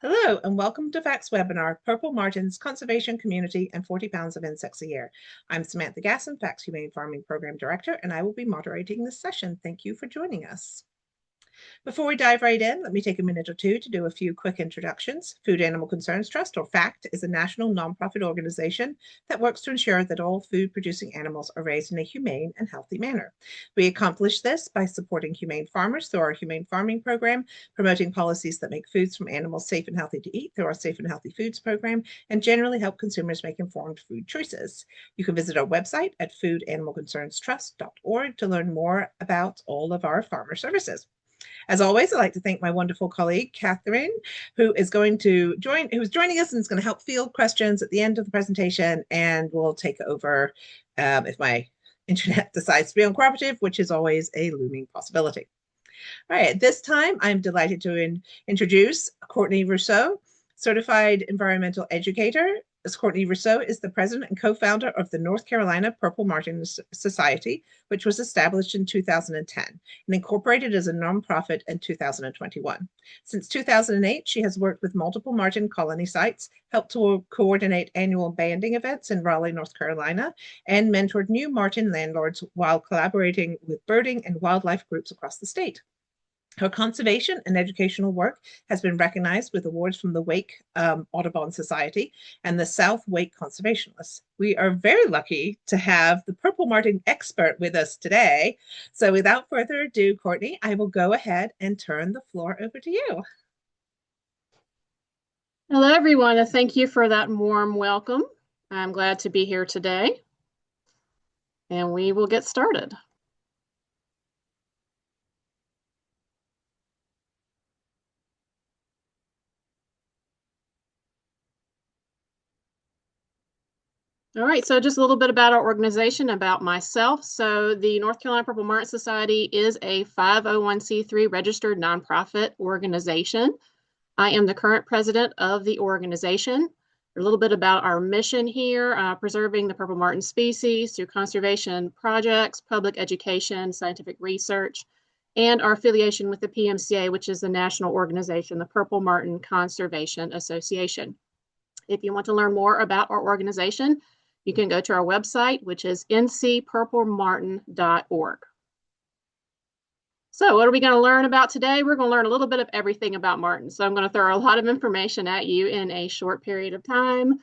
Hello and welcome to VAX webinar, Purple Martins Conservation Community and 40 Pounds of Insects a Year. I'm Samantha Gasson, VAX Humane Farming Program Director, and I will be moderating this session. Thank you for joining us. Before we dive right in, let me take a minute or two to do a few quick introductions. Food Animal Concerns Trust, or FACT, is a national nonprofit organization that works to ensure that all food-producing animals are raised in a humane and healthy manner. We accomplish this by supporting humane farmers through our Humane Farming Program, promoting policies that make foods from animals safe and healthy to eat through our Safe and Healthy Foods Program, and generally help consumers make informed food choices. You can visit our website at foodanimalconcernstrust.org to learn more about all of our farmer services. As always, I'd like to thank my wonderful colleague, Catherine, who's joining us and is going to help field questions at the end of the presentation, and will take over if my internet decides to be uncooperative, which is always a looming possibility. All right, at this time, I'm delighted to introduce Courtney Rousseau, Certified Environmental Educator. Courtney Rousseau is the president and co-founder of the North Carolina Purple Martin Society, which was established in 2010 and incorporated as a nonprofit in 2021. Since 2008, she has worked with multiple martin colony sites, helped to coordinate annual banding events in Raleigh, North Carolina, and mentored new martin landlords while collaborating with birding and wildlife groups across the state. Her conservation and educational work has been recognized with awards from the Wake Audubon Society and the South Wake Conservationists. We are very lucky to have the Purple Martin expert with us today. So without further ado, Courtney, I will go ahead and turn the floor over to you. Hello, everyone, and thank you for that warm welcome. I'm glad to be here today, and we will get started. All right, so just a little bit about our organization, about myself. So the North Carolina Purple Martin Society is a 501c3 registered nonprofit organization. I am the current president of the organization. A little bit about our mission here, preserving the purple martin species through conservation projects, public education, scientific research, and our affiliation with the PMCA, which is the national organization, the Purple Martin Conservation Association. If you want to learn more about our organization, you can go to our website, which is ncpurplemartin.org. So what are we going to learn about today? We're going to learn a little bit of everything about martins. So I'm going to throw a lot of information at you in a short period of time.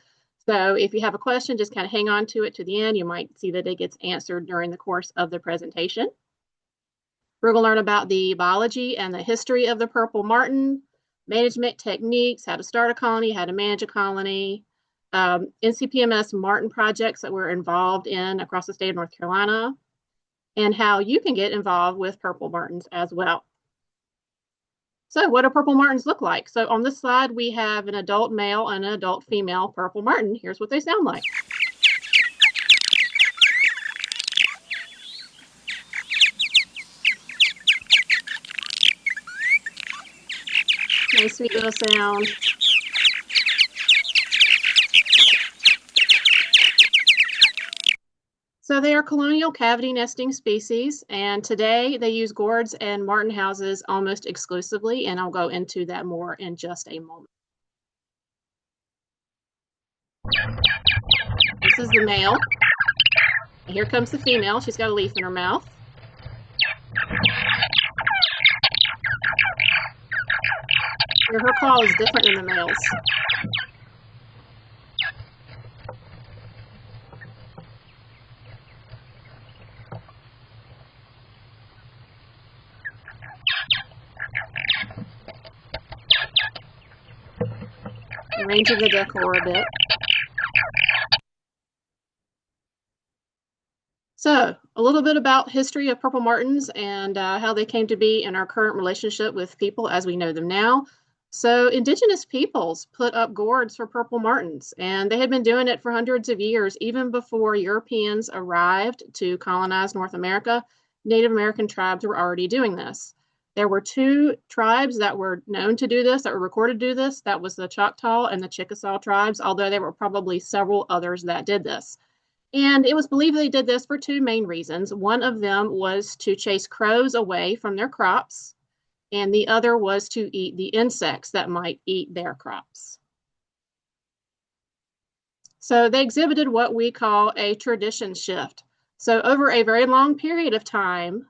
So if you have a question, just kind of hang on to it to the end. You might see that it gets answered during the course of the presentation. We're going to learn about the biology and the history of the purple martin, management techniques, how to start a colony, how to manage a colony, NCPMS martin projects that we're involved in across the state of North Carolina, and how you can get involved with purple martins as well. So what do purple martins look like? So on this slide, we have an adult male and an adult female purple martin. Here's what they sound like. Nice sweet little sound. So they are colonial cavity nesting species, and today they use gourds and martin houses almost exclusively, and I'll go into that more in just a moment. This is the male. And here comes the female. She's got a leaf in her mouth. Here, her call is different than the male's. Arranging the decor a bit. So a little bit about history of purple martins and how they came to be in our current relationship with people as we know them now. So indigenous peoples put up gourds for purple martins, and they had been doing it for hundreds of years. Even before Europeans arrived to colonize North America, Native American tribes were already doing this. There were two tribes that were known to do this, that were recorded to do this. That was the Choctaw and the Chickasaw tribes, although there were probably several others that did this. And it was believed they did this for two main reasons. One of them was to chase crows away from their crops. and the other was to eat the insects that might eat their crops. So they exhibited what we call a tradition shift. So over a very long period of time,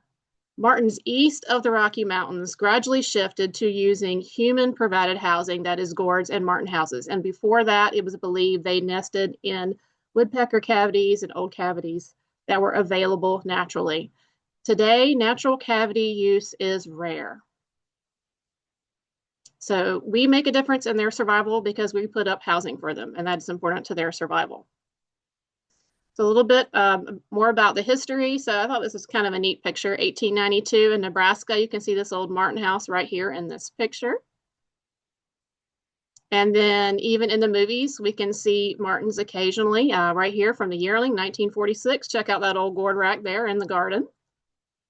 martins east of the Rocky Mountains gradually shifted to using human-provided housing, that is gourds and martin houses. And before that, it was believed they nested in woodpecker cavities and old cavities that were available naturally. Today, natural cavity use is rare. So we make a difference in their survival because we put up housing for them, and that's important to their survival. So a little bit more about the history. So I thought this was kind of a neat picture. 1892 in Nebraska. You can see this old martin house right here in this picture. And then even in the movies, we can see martins occasionally right here from the Yearling, 1946. Check out that old gourd rack there in the garden.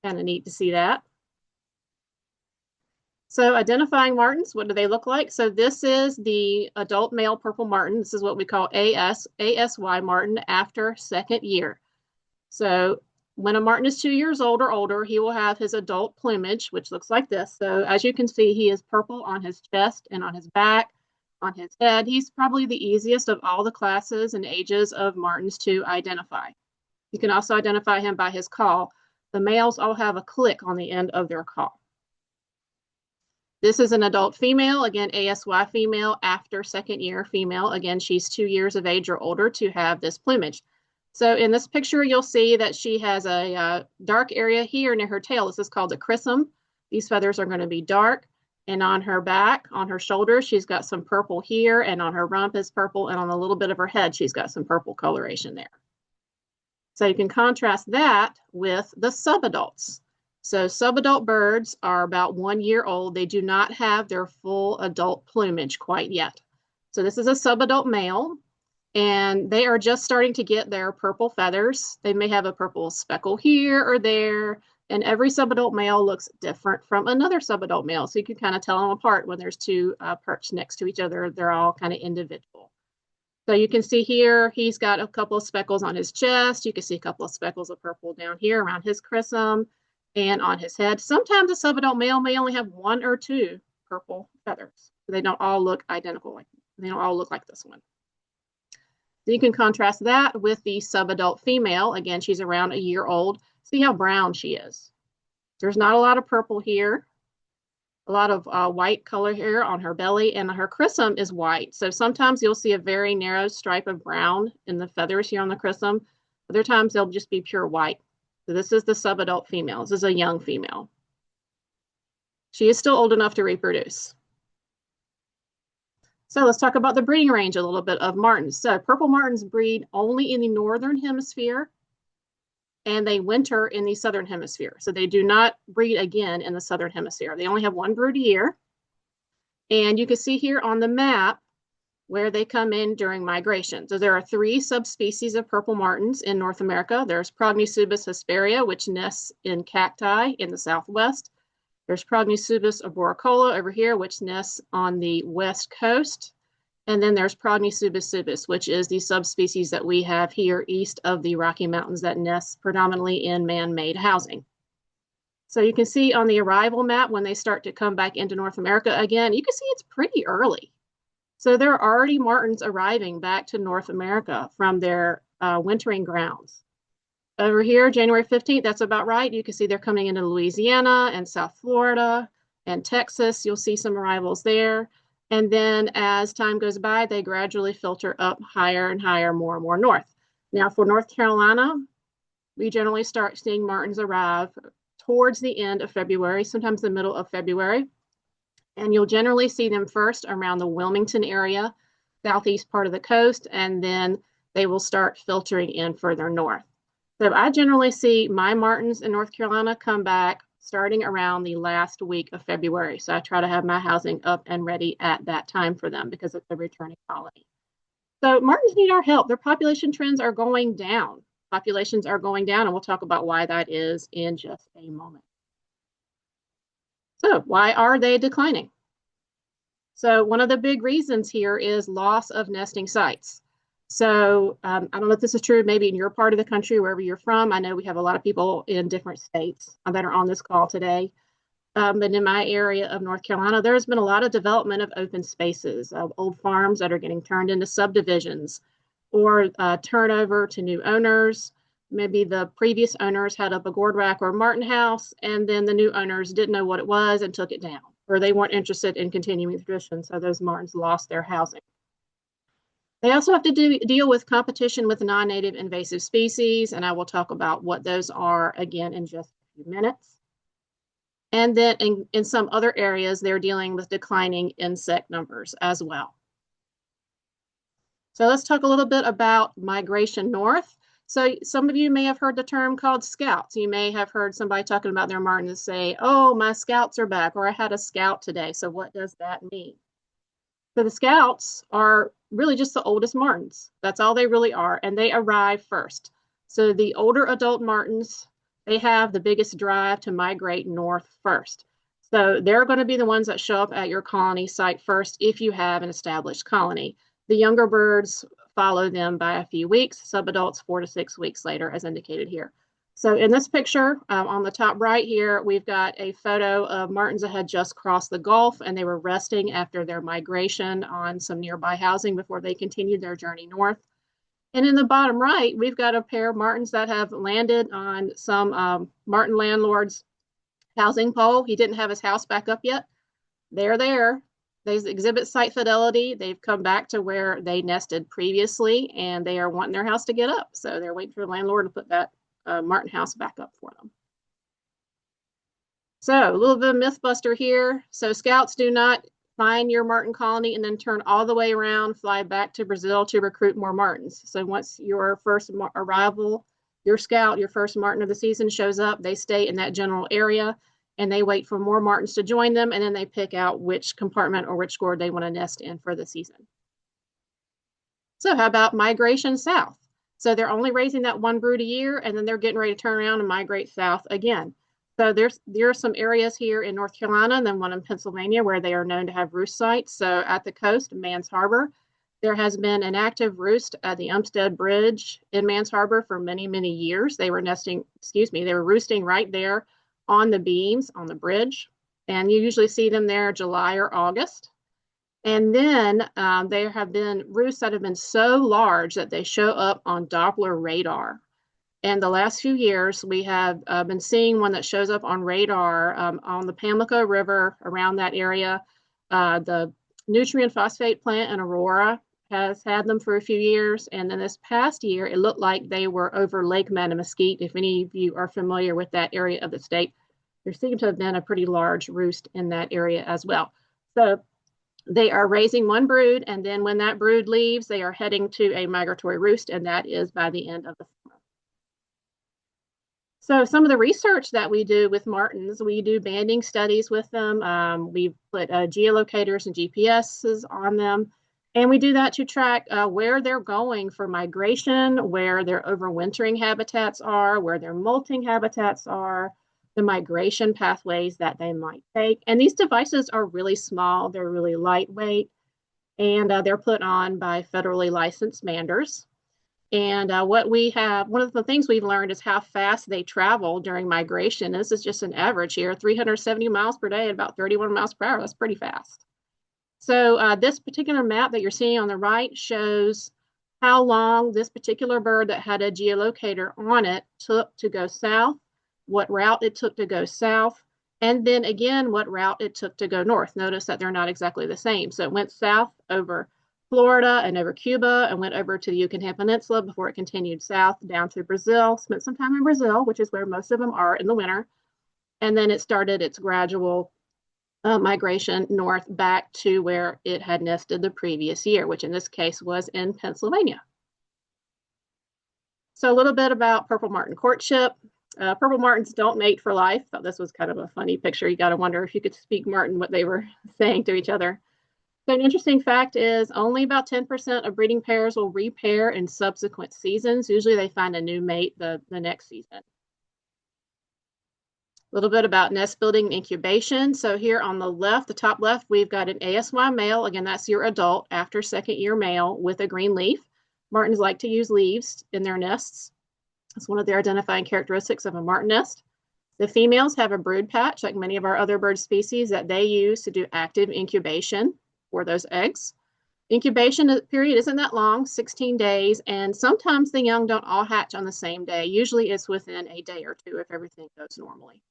Kind of neat to see that. So identifying martins, what do they look like? So this is the adult male purple martin. This is what we call ASY martin after second year. So when a martin is 2 years old or older, he will have his adult plumage, which looks like this. So as you can see, he is purple on his chest and on his back, on his head. He's probably the easiest of all the classes and ages of martins to identify. You can also identify him by his call. The males all have a click on the end of their call. This is an adult female, again, ASY female after second year female. Again, she's 2 years of age or older to have this plumage. So in this picture, you'll see that she has a dark area here near her tail. This is called a chrism. These feathers are going to be dark. And on her back, on her shoulders, she's got some purple here, and on her rump is purple, and on a little bit of her head, she's got some purple coloration there. So you can contrast that with the subadults. So subadult birds are about 1 year old. They do not have their full adult plumage quite yet. So this is a subadult male, and they are just starting to get their purple feathers. They may have a purple speckle here or there, and every subadult male looks different from another subadult male. So you can kind of tell them apart when there's two perched next to each other. They're all kind of individual. So you can see here, he's got a couple of speckles on his chest. You can see a couple of speckles of purple down here around his chrism and on his head. Sometimes a subadult male may only have 1 or 2 purple feathers. They don't all look identical. They don't all look like this one. So you can contrast that with the subadult female. Again, she's around 1 year old. See how brown she is. There's not a lot of purple here. A lot of white color here on her belly, and her chrism is white. So sometimes you'll see a very narrow stripe of brown in the feathers here on the chrism. Other times they'll just be pure white. So this is the subadult female. This is a young female. She is still old enough to reproduce. So let's talk about the breeding range a little bit of martins. So purple martins breed only in the northern hemisphere, and they winter in the southern hemisphere. So they do not breed again in the southern hemisphere. They only have 1 brood a year. And you can see here on the map where they come in during migration. So there are 3 subspecies of purple martins in North America. There's Prognosubis hesperia, which nests in cacti in the southwest. There's Prognosubis arboricola over here, which nests on the west coast. And then there's Prognosubis subis, which is the subspecies that we have here east of the Rocky Mountains that nests predominantly in man-made housing. So you can see on the arrival map when they start to come back into North America again, you can see it's pretty early. So there are already martins arriving back to North America from their wintering grounds. Over here, January 15th, that's about right. You can see they're coming into Louisiana and South Florida and Texas. You'll see some arrivals there. And then as time goes by, they gradually filter up higher and higher, more and more north. Now for North Carolina, we generally start seeing martins arrive towards the end of February, sometimes the middle of February. And you'll generally see them first around the Wilmington area, southeast part of the coast, and then they will start filtering in further north. So I generally see my martins in North Carolina come back starting around the last week of February. So I try to have my housing up and ready at that time for them because it's a returning colony. So martins need our help. Their population trends are going down. Populations are going down, and we'll talk about why that is in just a moment. So why are they declining? So one of the big reasons here is loss of nesting sites. So I don't know if this is true, maybe in your part of the country, wherever you're from. I know we have a lot of people in different states that are on this call today. but in my area of North Carolina, there's been a lot of development of open spaces, of old farms that are getting turned into subdivisions or turnover to new owners. Maybe the previous owners had up a gourd rack or martin house, and then the new owners didn't know what it was and took it down, or they weren't interested in continuing the tradition, so those martins lost their housing. They also have to deal with competition with non-native invasive species, and I will talk about what those are again in just a few minutes. And then in some other areas, they're dealing with declining insect numbers as well. So let's talk a little bit about migration north. So some of you may have heard the term called scouts. You may have heard somebody talking about their martins say, oh, my scouts are back, or I had a scout today. So what does that mean? So the scouts are really just the oldest martins. That's all they really are, and they arrive first. So the older adult martins, they have the biggest drive to migrate north first. So they're going to be the ones that show up at your colony site first if you have an established colony. The younger birds follow them by a few weeks, subadults 4 to 6 weeks later, as indicated here. So in this picture, on the top right here, we've got a photo of martins that had just crossed the Gulf, and they were resting after their migration on some nearby housing before they continued their journey north. And in the bottom right, we've got a pair of martins that have landed on some martin landlord's housing pole. He didn't have his house back up yet. They're there. They exhibit site fidelity. They've come back to where they nested previously, and they are wanting their house to get up. So they're waiting for the landlord to put that martin house back up for them. So a little bit of myth buster here. So scouts do not find your martin colony and then turn all the way around, fly back to Brazil to recruit more martins. So once your first arrival, your scout, your first martin of the season shows up, they stay in that general area and they wait for more martins to join them, and then they pick out which compartment or which gourd they want to nest in for the season. So how about migration south? So they're only raising that one brood a year, and then they're getting ready to turn around and migrate south again. So there are some areas here in North Carolina and then one in Pennsylvania where they are known to have roost sites. So at the coast, Mans Harbor, there has been an active roost at the Umstead Bridge in Mans Harbor for many, many years. They were roosting right there on the beams on the bridge, and you usually see them there July or August. And then there have been roosts that have been so large that they show up on Doppler radar. And the last few years, we have been seeing one that shows up on radar on the Pamlico River around that area. The nutrient phosphate plant in Aurora has had them for a few years. And then this past year, it looked like they were over Lake Mattamuskeet. If any of you are familiar with that area of the state, there seemed to have been a pretty large roost in that area as well. So they are raising one brood, and then when that brood leaves, they are heading to a migratory roost, and that is by the end of the summer. So some of the research that we do with martins, we do banding studies with them. We put geolocators and GPSs on them. And we do that to track where they're going for migration, where their overwintering habitats are, where their molting habitats are, the migration pathways that they might take. And these devices are really small, they're really lightweight, and they're put on by federally licensed manders. And one of the things we've learned is how fast they travel during migration. This is just an average here, 370 miles per day at about 31 miles per hour. That's pretty fast. So this particular map that you're seeing on the right shows how long this particular bird that had a geolocator on it took to go south, what route it took to go south, and then again, what route it took to go north. Notice that they're not exactly the same. So it went south over Florida and over Cuba and went over to the Yucatan Peninsula before it continued south down to Brazil, spent some time in Brazil, which is where most of them are in the winter. And then it started its gradual migration north back to where it had nested the previous year, which in this case was in Pennsylvania. So a little bit about purple martin courtship. Purple martins don't mate for life. Thought this was kind of a funny picture. You got to wonder if you could speak martin what they were saying to each other. So an interesting fact is only about 10% of breeding pairs will repair in subsequent seasons. Usually they find a new mate the next season. A little bit about nest building and incubation. So here on the left, the top left, we've got an ASY male. Again, that's your adult after second year male with a green leaf. Martins like to use leaves in their nests. It's one of the identifying characteristics of a martin nest. The females have a brood patch, like many of our other bird species, that they use to do active incubation for those eggs. Incubation period isn't that long, 16 days, and sometimes the young don't all hatch on the same day. Usually it's within a day or two if everything goes normally.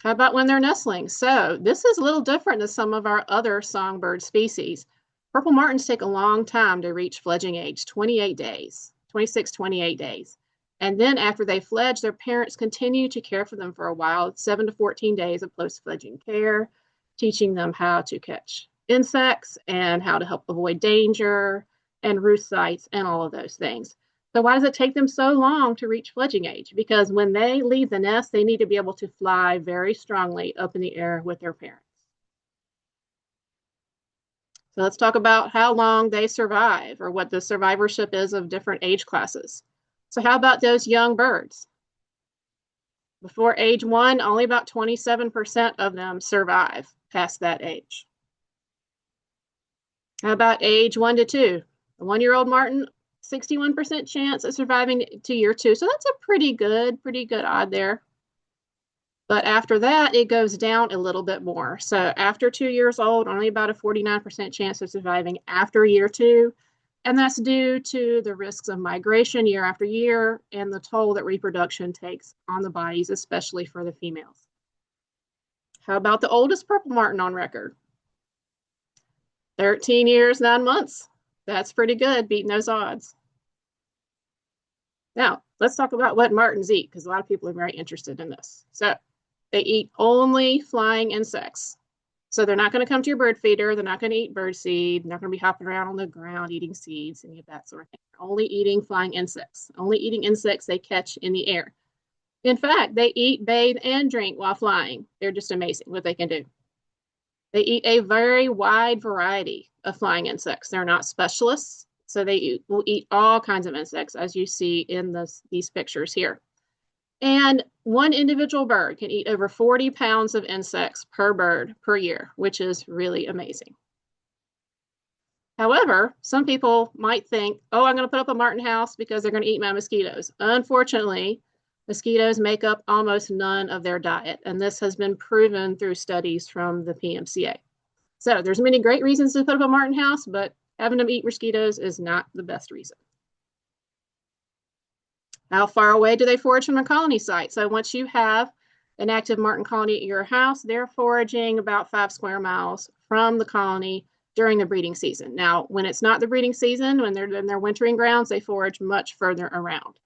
How about when they're nestlings? So this is a little different than some of our other songbird species. Purple martins take a long time to reach fledging age, 28 days, 26, 28 days. And then after they fledge, their parents continue to care for them for a while, 7 to 14 days of post-fledging care, teaching them how to catch insects and how to help avoid danger and roost sites and all of those things. So why does it take them so long to reach fledging age? Because when they leave the nest, they need to be able to fly very strongly up in the air with their parents. So let's talk about how long they survive, or what the survivorship is of different age classes. So how about those young birds? Before age 1, only about 27% of them survive past that age. How about age 1 to 2? The 1-year-old martin, 61% chance of surviving to year 2. So that's a pretty good odd there. But after that, it goes down a little bit more. So after 2 years old, only about a 49% chance of surviving after year 2. And that's due to the risks of migration year after year and the toll that reproduction takes on the bodies, especially for the females. How about the oldest purple martin on record? 13 years, 9 months. That's pretty good, beating those odds. Now, let's talk about what martins eat, because a lot of people are very interested in this. So they eat only flying insects. So they're not going to come to your bird feeder. They're not going to eat bird seed. They're not going to be hopping around on the ground eating seeds, any of that sort of thing. They're only eating flying insects, only eating insects they catch in the air. In fact, they eat, bathe, and drink while flying. They're just amazing what they can do. They eat a very wide variety of flying insects. They're not specialists, so they will eat all kinds of insects, as you see in these pictures here. And one individual bird can eat over 40 pounds of insects per bird per year, which is really amazing. However, some people might think, oh, I'm going to put up a martin house because they're going to eat my mosquitoes. Unfortunately, mosquitoes make up almost none of their diet, and this has been proven through studies from the PMCA. So there's many great reasons to put up a martin house, but having them eat mosquitoes is not the best reason. How far away do they forage from a colony site? So once you have an active martin colony at your house, they're foraging about 5 square miles from the colony during the breeding season. Now, when it's not the breeding season, when they're in their wintering grounds, they forage much further around.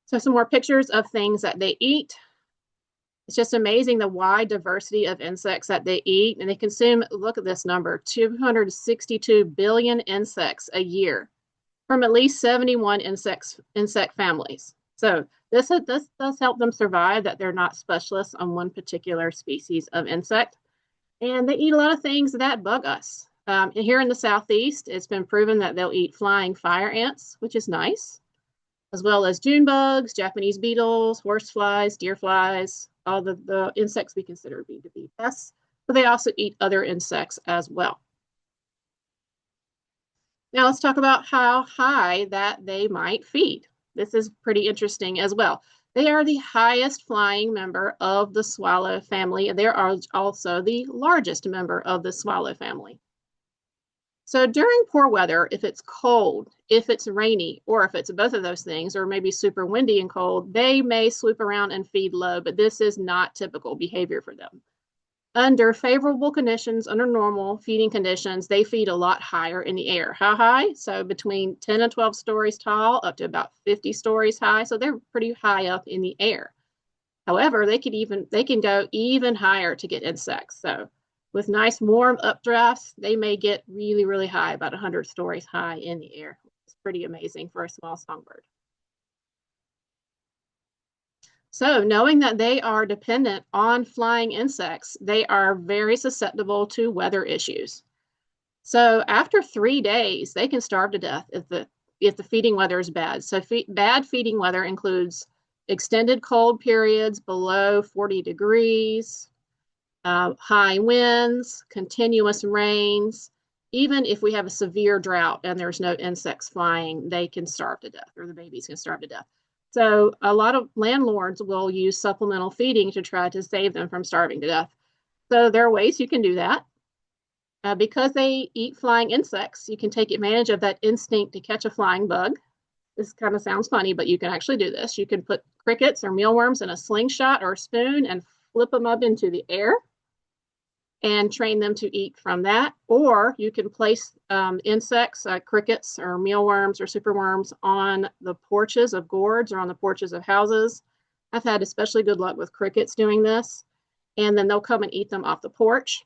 So some more pictures of things that they eat. It's just amazing the wide diversity of insects that they eat, and they consume, look at this number, 262 billion insects a year from at least 71 insect families. So this does help them survive, that they're not specialists on one particular species of insect. And they eat a lot of things that bug us. Here in the Southeast, it's been proven that they'll eat flying fire ants, which is nice, as well as June bugs, Japanese beetles, horseflies, deer flies, all the insects we consider to be pests. But they also eat other insects as well. Now let's talk about how high that they might feed. This is pretty interesting as well. They are the highest flying member of the swallow family. They are also the largest member of the swallow family. So during poor weather, if it's cold, if it's rainy, or if it's both of those things, or maybe super windy and cold, they may swoop around and feed low, but this is not typical behavior for them. Under favorable conditions, under normal feeding conditions, they feed a lot higher in the air. How high? So between 10 and 12 stories tall, up to about 50 stories high. So they're pretty high up in the air. However, they can go even higher to get insects. So with nice warm updrafts, they may get really, really high, about 100 stories high in the air. It's pretty amazing for a small songbird. So knowing that they are dependent on flying insects, they are very susceptible to weather issues. So after 3 days, they can starve to death if the feeding weather is bad. So bad feeding weather includes extended cold periods below 40 degrees, high winds, continuous rains. Even if we have a severe drought and there's no insects flying, they can starve to death, or the babies can starve to death. So a lot of landlords will use supplemental feeding to try to save them from starving to death. So there are ways you can do that. Because they eat flying insects, you can take advantage of that instinct to catch a flying bug. This kind of sounds funny, but you can actually do this. You can put crickets or mealworms in a slingshot or a spoon and flip them up into the air and train them to eat from that. Or you can place insects, crickets or mealworms or superworms on the porches of gourds or on the porches of houses. I've had especially good luck with crickets doing this. And then they'll come and eat them off the porch.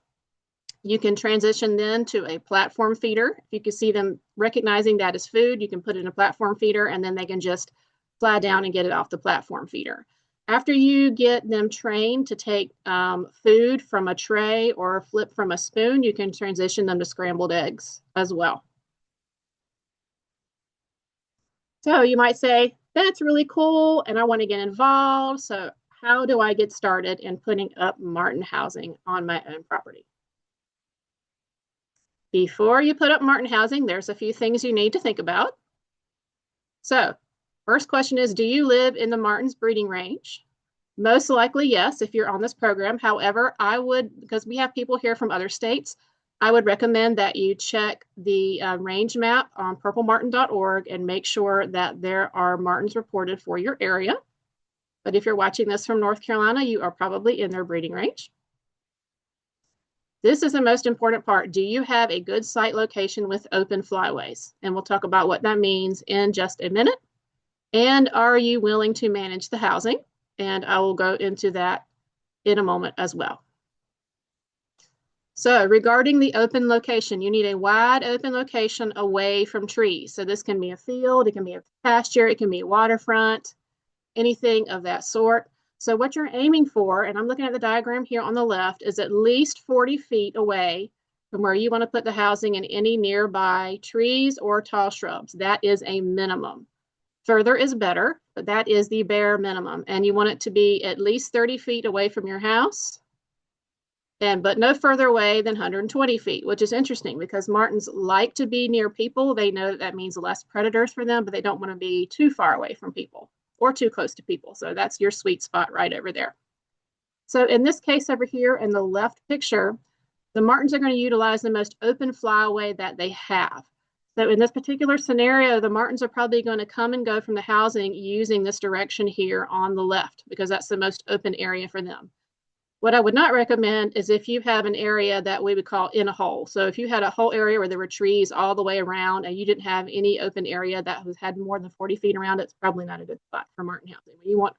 You can transition then to a platform feeder. If you can see them recognizing that as food, you can put it in a platform feeder and then they can just fly down and get it off the platform feeder. After you get them trained to take food from a tray or flip from a spoon, you can transition them to scrambled eggs as well. So you might say, that's really cool and I want to get involved. So how do I get started in putting up marten housing on my own property? Before you put up marten housing, there's a few things you need to think about. So first question is, do you live in the marten's breeding range? Most likely, yes, if you're on this program. However, I would, because we have people here from other states, I would recommend that you check the range map on purplemarten.org and make sure that there are martens reported for your area. But if you're watching this from North Carolina, you are probably in their breeding range. This is the most important part. Do you have a good site location with open flyways? And we'll talk about what that means in just a minute. And are you willing to manage the housing? And I will go into that in a moment as well. So regarding the open location, you need a wide open location away from trees. So this can be a field, it can be a pasture, it can be a waterfront, anything of that sort. So what you're aiming for, and I'm looking at the diagram here on the left, is at least 40 feet away from where you want to put the housing in any nearby trees or tall shrubs. That is a minimum. Further is better, but that is the bare minimum. And you want it to be at least 30 feet away from your house, but no further away than 120 feet, which is interesting because martens like to be near people. They know that means less predators for them, but they don't want to be too far away from people or too close to people. So that's your sweet spot right over there. So in this case over here in the left picture, the martens are going to utilize the most open flyaway that they have. So in this particular scenario, the martens are probably going to come and go from the housing using this direction here on the left because that's the most open area for them. What I would not recommend is if you have an area that we would call in a hole. So if you had a whole area where there were trees all the way around and you didn't have any open area that had more than 40 feet around it, it's probably not a good spot for marten housing. You want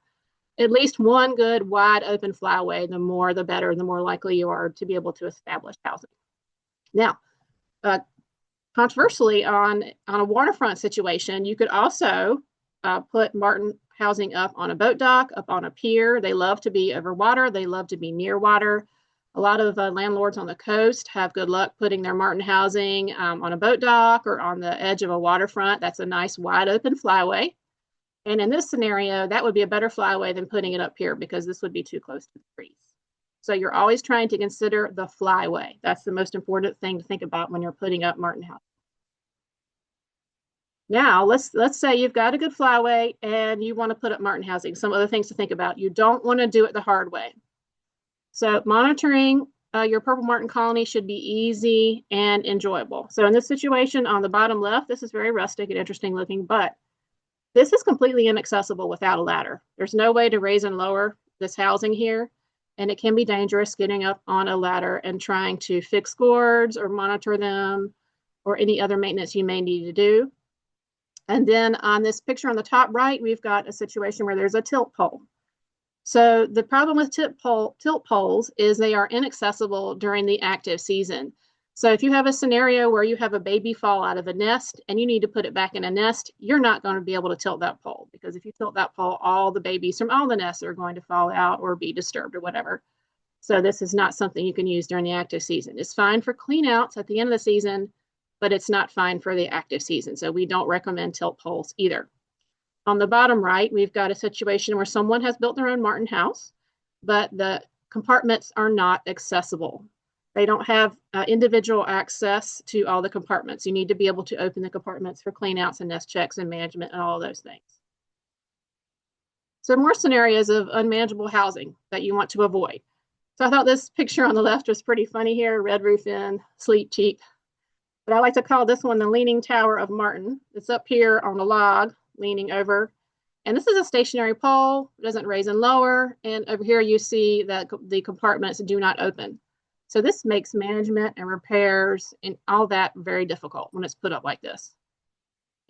at least one good wide open flyway. The more, the better, the more likely you are to be able to establish housing. Now, controversially, on a waterfront situation, you could also put marten housing up on a boat dock, up on a pier. They love to be over water. They love to be near water. A lot of landlords on the coast have good luck putting their marten housing on a boat dock or on the edge of a waterfront. That's a nice wide open flyway. And in this scenario, that would be a better flyway than putting it up here because this would be too close to the trees. So you're always trying to consider the flyway. That's the most important thing to think about when you're putting up marten housing. Now, let's say you've got a good flyway and you want to put up marten housing. Some other things to think about. You don't want to do it the hard way. So monitoring your purple marten colony should be easy and enjoyable. So in this situation on the bottom left, this is very rustic and interesting looking, but this is completely inaccessible without a ladder. There's no way to raise and lower this housing here, and it can be dangerous getting up on a ladder and trying to fix gourds or monitor them or any other maintenance you may need to do. And then on this picture on the top right, we've got a situation where there's a tilt pole. So the problem with tilt poles is they are inaccessible during the active season. So if you have a scenario where you have a baby fall out of a nest and you need to put it back in a nest, you're not going to be able to tilt that pole because if you tilt that pole, all the babies from all the nests are going to fall out or be disturbed or whatever. So this is not something you can use during the active season. It's fine for clean outs at the end of the season, but it's not fine for the active season. So we don't recommend tilt poles either. On the bottom right, we've got a situation where someone has built their own marten house, but the compartments are not accessible. They don't have individual access to all the compartments. You need to be able to open the compartments for clean outs and nest checks and management and all of those things. So more scenarios of unmanageable housing that you want to avoid. So I thought this picture on the left was pretty funny here, red roof inn, sleep cheap. But I like to call this one the Leaning Tower of Martin. It's up here on the log, leaning over. And this is a stationary pole, it doesn't raise and lower. And over here you see that the compartments do not open. So this makes management and repairs and all that very difficult when it's put up like this.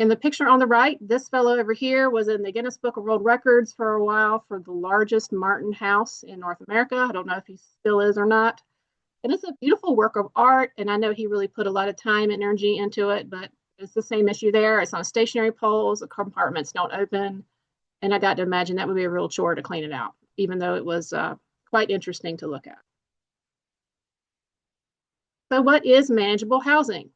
In the picture on the right, this fellow over here was in the Guinness Book of World Records for a while for the largest Martin house in North America. I don't know if he still is or not. And it's a beautiful work of art, and I know he really put a lot of time and energy into it, but it's the same issue there. It's on stationary poles, the compartments don't open, and I got to imagine that would be a real chore to clean it out, even though it was quite interesting to look at. So what is manageable housing?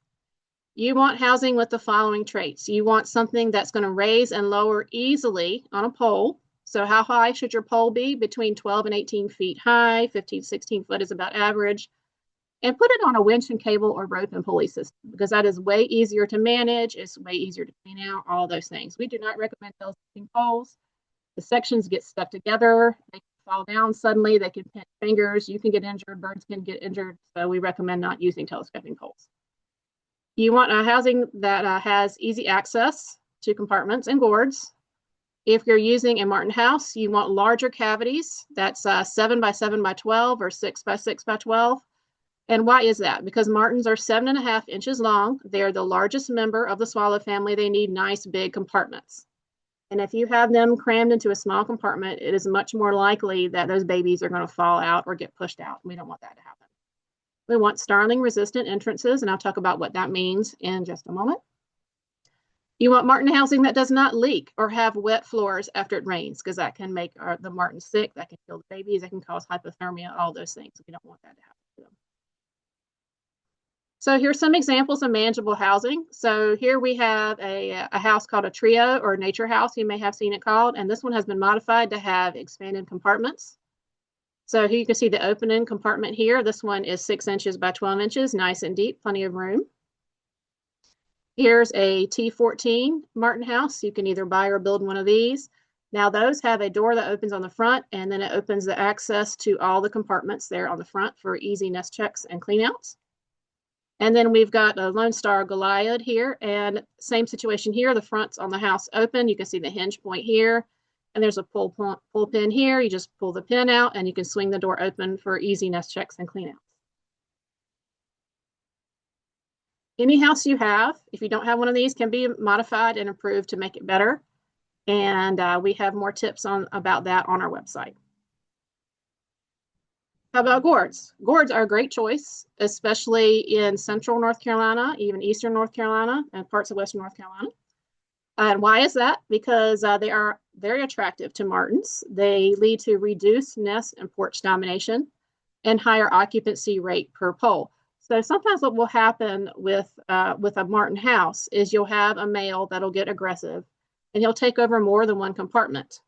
You want housing with the following traits. You want something that's going to raise and lower easily on a pole. So how high should your pole be? Between 12 and 18 feet high, 15, 16 foot is about average. And put it on a winch and cable or rope and pulley system because that is way easier to manage. It's way easier to clean out, all those things. We do not recommend telescoping poles. The sections get stuck together. They can fall down suddenly. They can pinch fingers. You can get injured. Birds can get injured. So we recommend not using telescoping poles. You want a housing that has easy access to compartments and gourds. If you're using a Martin house, you want larger cavities. That's 7 by 7 by 12 or 6 by 6 by 12. And why is that? Because Martins are 7.5 inches long. They're the largest member of the swallow family. They need nice big compartments. And if you have them crammed into a small compartment, it is much more likely that those babies are going to fall out or get pushed out. We don't want that to happen. We want starling resistant entrances, and I'll talk about what that means in just a moment. You want Martin housing that does not leak or have wet floors after it rains, because that can make the Martins sick, that can kill the babies, that can cause hypothermia, all those things. We don't want that to happen to them. So here's some examples of manageable housing. So here we have a house called a trio or nature house, you may have seen it called, and this one has been modified to have expanded compartments. So here you can see the opening compartment here. This one is 6 inches by 12 inches, nice and deep, plenty of room. Here's a T14 Martin house. You can either buy or build one of these. Now those have a door that opens on the front, and then it opens the access to all the compartments there on the front for easy nest checks and cleanouts. And then we've got a Lone Star Goliad here, and same situation here. The front's on the house open. You can see the hinge point here, and there's a pull pin here. You just pull the pin out, and you can swing the door open for easy nest checks and cleanouts. Any house you have, if you don't have one of these, can be modified and improved to make it better. And we have more tips about that on our website. How about gourds? Gourds are a great choice, especially in central North Carolina, even eastern North Carolina, and parts of western North Carolina. And why is that? Because they are very attractive to Martins. They lead to reduced nest and porch domination and higher occupancy rate per pole. So sometimes what will happen with a Martin house is you'll have a male that'll get aggressive and he'll take over more than one compartment.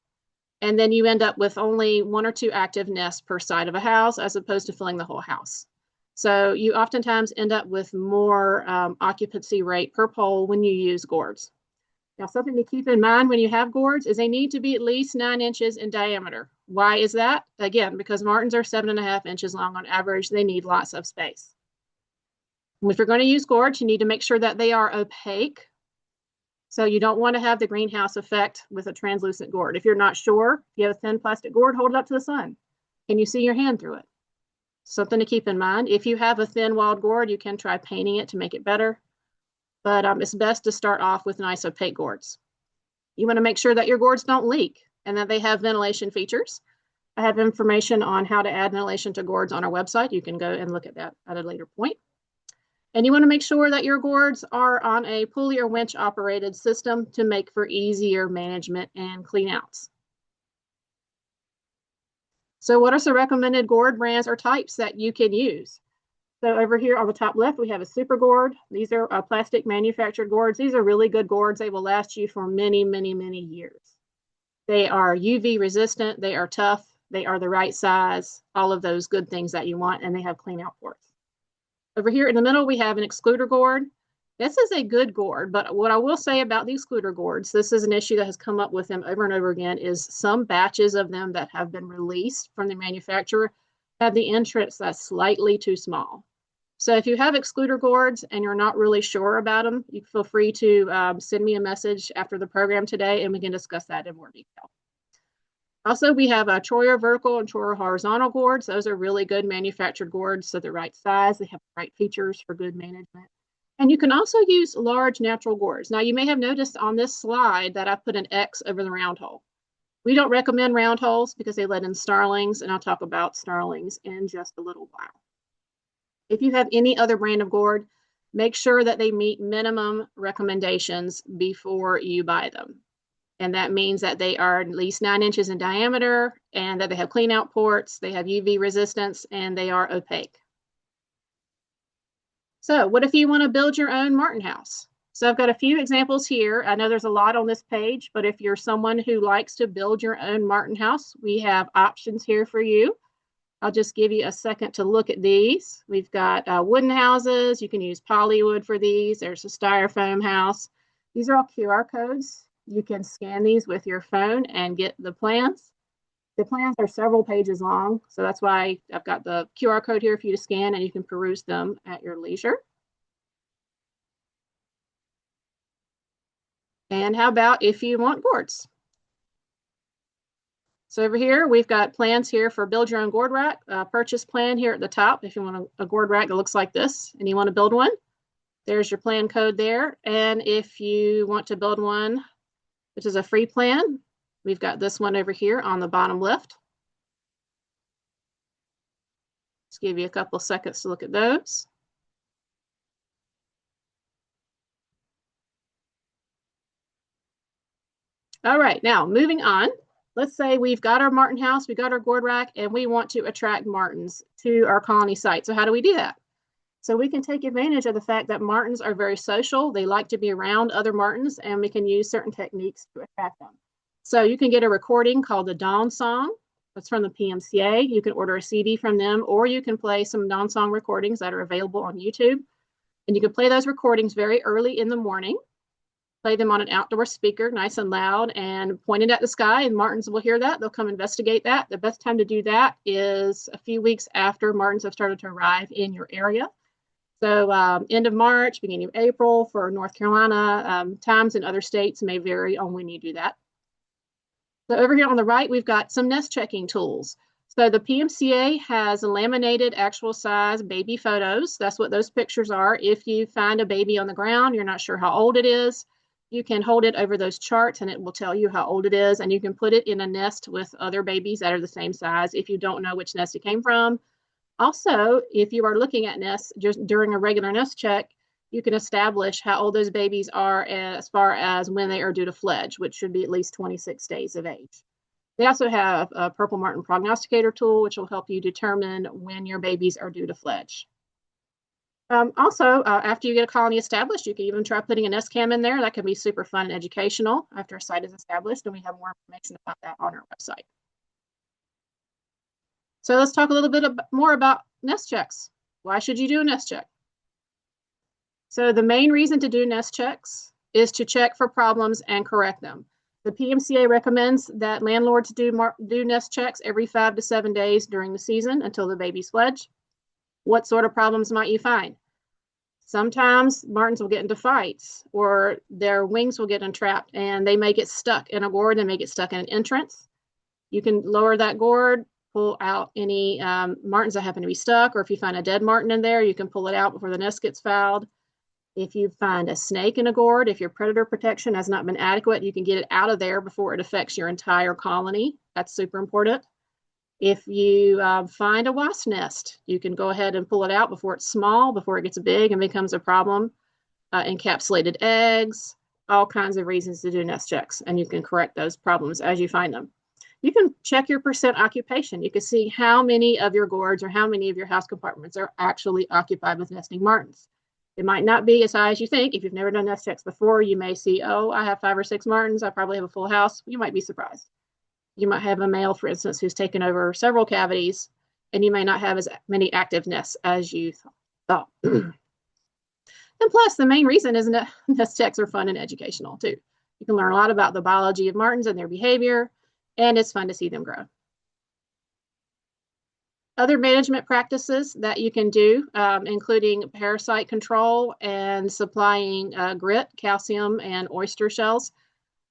And then you end up with only 1 or 2 active nests per side of a house as opposed to filling the whole house. So you oftentimes end up with more occupancy rate per pole when you use gourds. Now, something to keep in mind when you have gourds is they need to be at least 9 inches in diameter. Why is that? Again, because Martins are 7.5 inches long on average. They need lots of space. If you're going to use gourds, you need to make sure that they are opaque. So you don't want to have the greenhouse effect with a translucent gourd. If you're not sure, if you have a thin plastic gourd, hold it up to the sun. Can you see your hand through it? Something to keep in mind. If you have a thin walled gourd, you can try painting it to make it better. But it's best to start off with nice opaque gourds. You want to make sure that your gourds don't leak and that they have ventilation features. I have information on how to add ventilation to gourds on our website. You can go and look at that at a later point. And you want to make sure that your gourds are on a pulley or winch operated system to make for easier management and cleanouts. So what are some recommended gourd brands or types that you can use? So over here on the top left, we have a super gourd. These are plastic manufactured gourds. These are really good gourds. They will last you for many, many, many years. They are UV resistant. They are tough. They are the right size, all of those good things that you want, and they have clean out ports. Over here in the middle, we have an excluder gourd. This is a good gourd, but what I will say about the excluder gourds, this is an issue that has come up with them over and over again, is some batches of them that have been released from the manufacturer have the entrance that's slightly too small. So if you have excluder gourds and you're not really sure about them, you feel free to send me a message after the program today and we can discuss that in more detail. Also, we have Troyer vertical and Troyer horizontal gourds. Those are really good manufactured gourds, so the right size, they have the right features for good management. And you can also use large natural gourds. Now, you may have noticed on this slide that I put an X over the round hole. We don't recommend round holes because they let in starlings, and I'll talk about starlings in just a little while. If you have any other brand of gourd, make sure that they meet minimum recommendations before you buy them. And that means that they are at least 9 inches in diameter and that they have clean out ports, they have UV resistance, and they are opaque. So what if you want to build your own Martin house? So I've got a few examples here. I know there's a lot on this page, but if you're someone who likes to build your own Martin house, we have options here for you. I'll just give you a second to look at these. We've got wooden houses. You can use polywood for these. There's a styrofoam house. These are all QR codes. You can scan these with your phone and get the plans. The plans are several pages long, so that's why I've got the QR code here for you to scan and you can peruse them at your leisure. And how about if you want gourds? So over here, we've got plans here for build your own gourd rack, purchase plan here at the top. If you want a gourd rack that looks like this and you want to build one, there's your plan code there. And if you want to build one, which is a free plan, we've got this one over here on the bottom left. Just give you a couple of seconds to look at those. All right, now moving on. Let's say we've got our Martin house, we got our gourd rack, and we want to attract Martins to our colony site. So how do we do that? So we can take advantage of the fact that Martins are very social. They like to be around other Martins, and we can use certain techniques to attract them. So you can get a recording called the Dawn Song. That's from the PMCA. You can order a CD from them, or you can play some Dawn Song recordings that are available on YouTube. And you can play those recordings very early in the morning. Play them on an outdoor speaker, nice and loud, and pointed at the sky, and Martins will hear that. They'll come investigate that. The best time to do that is a few weeks after Martins have started to arrive in your area. So end of March, beginning of April for North Carolina. Times in other states may vary on when you do that. So over here on the right, we've got some nest checking tools. So the PMCA has laminated actual size baby photos. That's what those pictures are. If you find a baby on the ground, you're not sure how old it is, you can hold it over those charts and it will tell you how old it is. And you can put it in a nest with other babies that are the same size if you don't know which nest it came from. Also, if you are looking at nests just during a regular nest check, you can establish how old those babies are as far as when they are due to fledge, which should be at least 26 days of age. They also have a Purple Martin prognosticator tool, which will help you determine when your babies are due to fledge. After you get a colony established, you can even try putting a nest cam in there. That can be super fun and educational after a site is established, and we have more information about that on our website. So let's talk a little bit more about nest checks. Why should you do a nest check? So the main reason to do nest checks is to check for problems and correct them. The PMCA recommends that landlords do nest checks every 5 to 7 days during the season until the babies fledge. What sort of problems might you find? Sometimes Martins will get into fights, or their wings will get entrapped and they may get stuck in a gourd, they may get stuck in an entrance. You can lower that gourd, pull out any Martins that happen to be stuck, or if you find a dead Martin in there, you can pull it out before the nest gets fouled. If you find a snake in a gourd, if your predator protection has not been adequate, you can get it out of there before it affects your entire colony. That's super important. If you find a wasp nest, you can go ahead and pull it out before it's small, before it gets big and becomes a problem. Encapsulated eggs, all kinds of reasons to do nest checks, and you can correct those problems as you find them. You can check your percent occupation. You can see how many of your gourds or how many of your house compartments are actually occupied with nesting Martins. It might not be as high as you think. If you've never done nest checks before, you may see, oh, I have 5 or 6 Martins. I probably have a full house. You might be surprised. You might have a male, for instance, who's taken over several cavities, and you may not have as many active nests as you thought. The And plus, the main reason is nest checks are fun and educational too. You can learn a lot about the biology of martins and their behavior, and it's fun to see them grow. Other management practices that you can do, including parasite control and supplying grit, calcium, and oyster shells.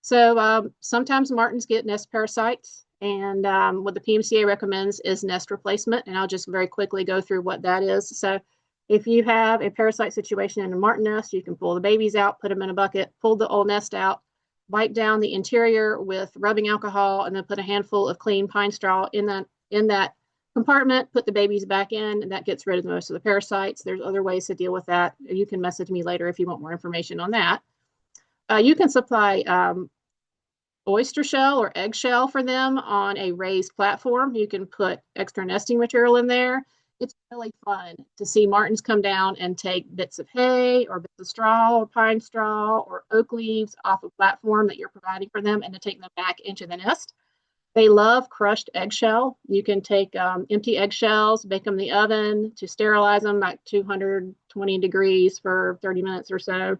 So sometimes martins get nest parasites, and what the PMCA recommends is nest replacement, and I'll just very quickly go through what that is. So if you have a parasite situation in a martin nest, you can pull the babies out, put them in a bucket, pull the old nest out, wipe down the interior with rubbing alcohol, and then put a handful of clean pine straw in that compartment, put the babies back in, and that gets rid of most of the parasites. There's other ways to deal with that. You can message me later if you want more information on that. You can supply oyster shell or eggshell for them on a raised platform. You can put extra nesting material in there. It's really fun to see martins come down and take bits of hay or bits of straw or pine straw or oak leaves off a platform that you're providing for them and to take them back into the nest. They love crushed eggshell. You can take empty eggshells, bake them in the oven to sterilize them at 220 degrees for 30 minutes or so,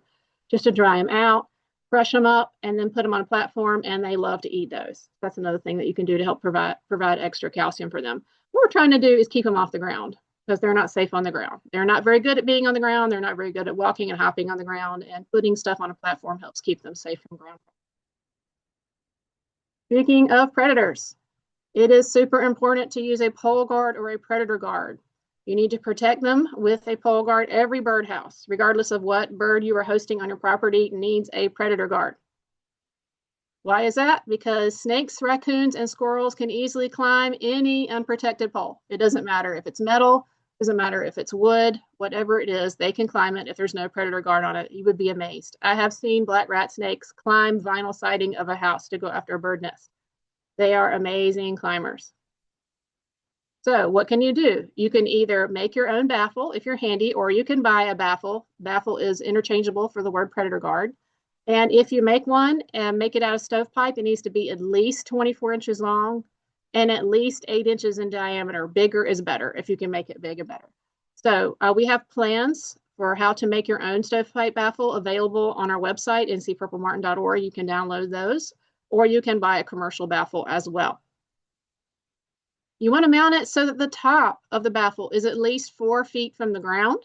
just to dry them out, crush them up, and then put them on a platform, and they love to eat those. That's another thing that you can do to help provide extra calcium for them. What we're trying to do is keep them off the ground because they're not safe on the ground. They're not very good at being on the ground. They're not very good at walking and hopping on the ground, and putting stuff on a platform helps keep them safe from ground. Speaking of predators, it is super important to use a pole guard or a predator guard. You need to protect them with a pole guard. Every birdhouse, regardless of what bird you are hosting on your property, needs a predator guard. Why is that? Because snakes, raccoons, and squirrels can easily climb any unprotected pole. It doesn't matter if it's metal, it doesn't matter if it's wood, whatever it is, they can climb it if there's no predator guard on it. You would be amazed. I have seen black rat snakes climb vinyl siding of a house to go after a bird nest. They are amazing climbers. So what can you do? You can either make your own baffle if you're handy, or you can buy a baffle. Baffle is interchangeable for the word predator guard. And if you make one and make it out of stovepipe, it needs to be at least 24 inches long and at least 8 inches in diameter. Bigger is better. If you can make it bigger, better. So we have plans for how to make your own stovepipe baffle available on our website, ncpurplemartin.org. You can download those, or you can buy a commercial baffle as well. You want to mount it so that the top of the baffle is at least 4 feet from the ground.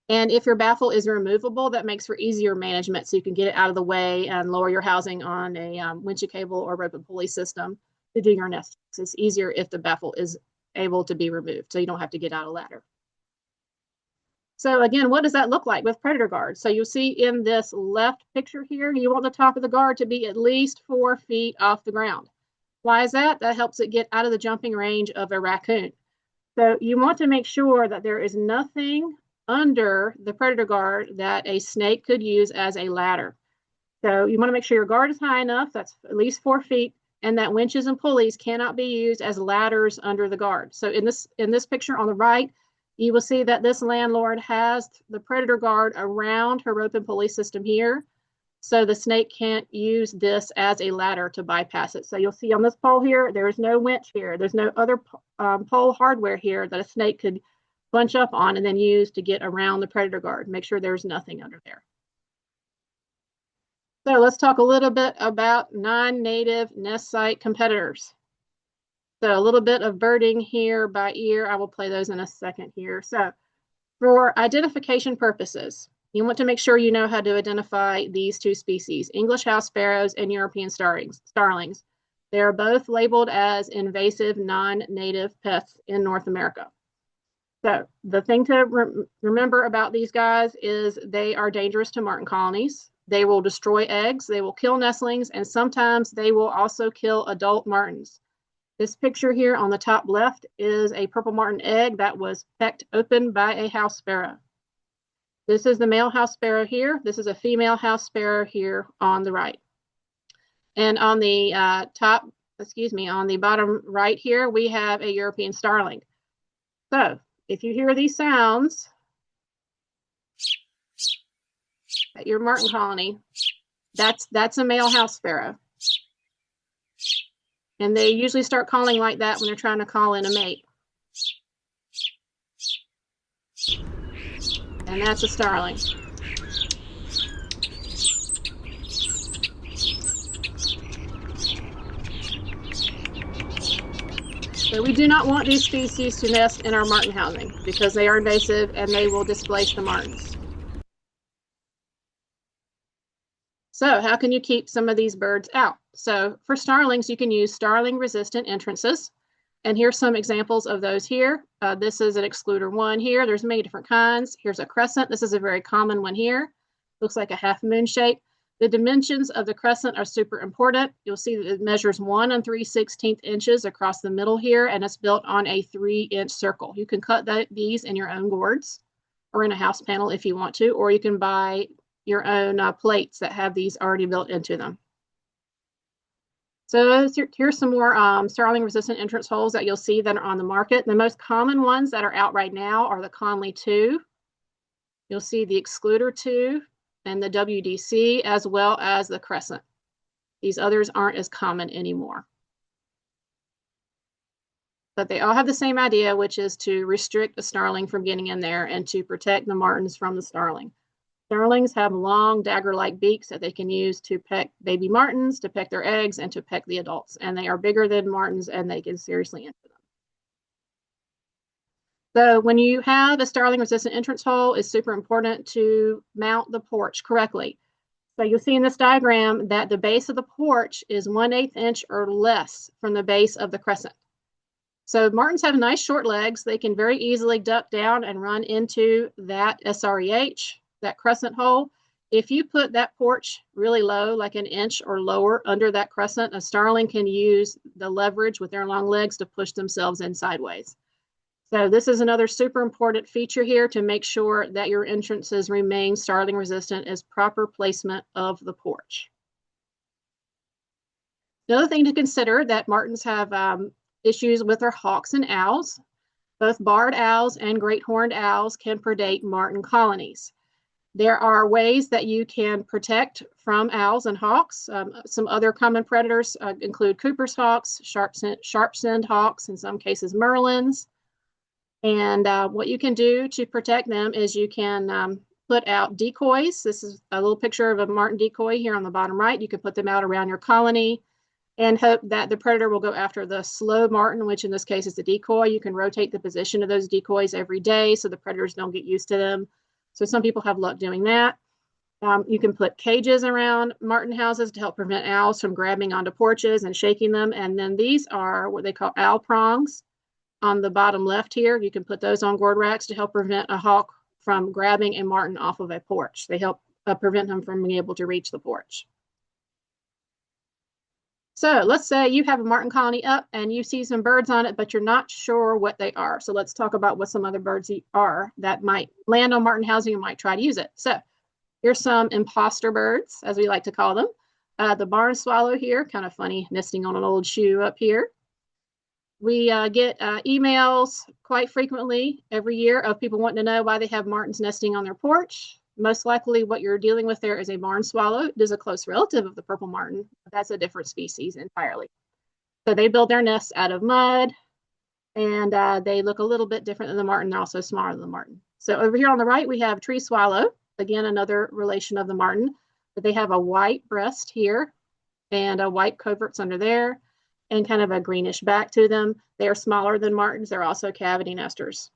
And if your baffle is removable, that makes for easier management, so you can get it out of the way and lower your housing on a winch cable or rope and pulley system to do your nest. It's easier if the baffle is able to be removed, so you don't have to get out a ladder. So again, what does that look like with predator guard? So you'll see in this left picture here, you want the top of the guard to be at least 4 feet off the ground. Why is that? That helps it get out of the jumping range of a raccoon. So you want to make sure that there is nothing under the predator guard that a snake could use as a ladder. So you want to make sure your guard is high enough, that's at least 4 feet, and that winches and pulleys cannot be used as ladders under the guard. So in this picture on the right, you will see that this landlord has the predator guard around her rope and pulley system here. So the snake can't use this as a ladder to bypass it. So you'll see on this pole here, there is no winch here. There's no other pole hardware here that a snake could bunch up on and then use to get around the predator guard. Make sure there's nothing under there. So let's talk a little bit about non-native nest site competitors. So a little bit of birding here by ear. I will play those in a second here. So for identification purposes, you want to make sure you know how to identify these two species, English house sparrows and European starlings. They are both labeled as invasive non-native pests in North America. So the thing to remember about these guys is they are dangerous to martin colonies. They will destroy eggs, they will kill nestlings, and sometimes they will also kill adult martins. This picture here on the top left is a purple martin egg that was pecked open by a house sparrow. This is the male house sparrow here. This is a female house sparrow here on the right. And on the on the bottom right here, we have a European starling. So if you hear these sounds at your martin colony, that's a male house sparrow. And they usually start calling like that when they're trying to call in a mate. And that's a starling. So we do not want these species to nest in our martin housing because they are invasive and they will displace the martins. So how can you keep some of these birds out? So for starlings, you can use starling resistant entrances. And here's some examples of those here. This is an excluder one here. There's many different kinds. Here's a crescent. This is a very common one here. Looks like a half moon shape. The dimensions of the crescent are super important. You'll see that it measures 1 3/16 inches across the middle here, and it's built on a 3-inch circle. You can cut these in your own gourds or in a house panel if you want to, or you can buy your own plates that have these already built into them. So here's some more starling resistant entrance holes that you'll see that are on the market. The most common ones that are out right now are the Conley 2. You'll see the Excluder 2 and the WDC, as well as the Crescent. These others aren't as common anymore. But they all have the same idea, which is to restrict the starling from getting in there and to protect the martins from the starling. Starlings have long dagger-like beaks that they can use to peck baby martins, to peck their eggs, and to peck the adults. And they are bigger than martins, and they can seriously injure them. So when you have a starling-resistant entrance hole, it's super important to mount the porch correctly. So you'll see in this diagram that the base of the porch is 1/8 inch or less from the base of the crescent. So martins have nice short legs. They can very easily duck down and run into that SREH, that crescent hole. If you put that porch really low, like 1 inch or lower under that crescent, a starling can use the leverage with their long legs to push themselves in sideways. So this is another super important feature here to make sure that your entrances remain starling resistant, is proper placement of the porch. Another thing to consider that martins have issues with are hawks and owls. Both barred owls and great horned owls can predate martin colonies. There are ways that you can protect from owls and hawks. Some other common predators include Cooper's hawks, sharp-sinned hawks, in some cases merlins. And what you can do to protect them is you can put out decoys. This is a little picture of a martin decoy here on the bottom right. You can put them out around your colony and hope that the predator will go after the slow martin, which in this case is the decoy. You can rotate the position of those decoys every day so the predators don't get used to them. So some people have luck doing that. You can put cages around martin houses to help prevent owls from grabbing onto porches and shaking them. And then these are what they call owl prongs on the bottom left here. You can put those on gourd racks to help prevent a hawk from grabbing a martin off of a porch. They help prevent them from being able to reach the porch. So let's say you have a martin colony up and you see some birds on it, but you're not sure what they are. So let's talk about what some other birds are that might land on martin housing and might try to use it. So here's some imposter birds, as we like to call them. The barn swallow here, kind of funny, nesting on an old shoe up here. We get emails quite frequently every year of people wanting to know why they have martins nesting on their porch. Most likely what you're dealing with there is a barn swallow. It is a close relative of the purple martin, but that's a different species entirely. So they build their nests out of mud, and they look a little bit different than the martin. They're also smaller than the martin. So over here on the right, we have tree swallow, again, another relation of the martin, but they have a white breast here and a white coverts under there and kind of a greenish back to them. They are smaller than martins. They're also cavity nesters.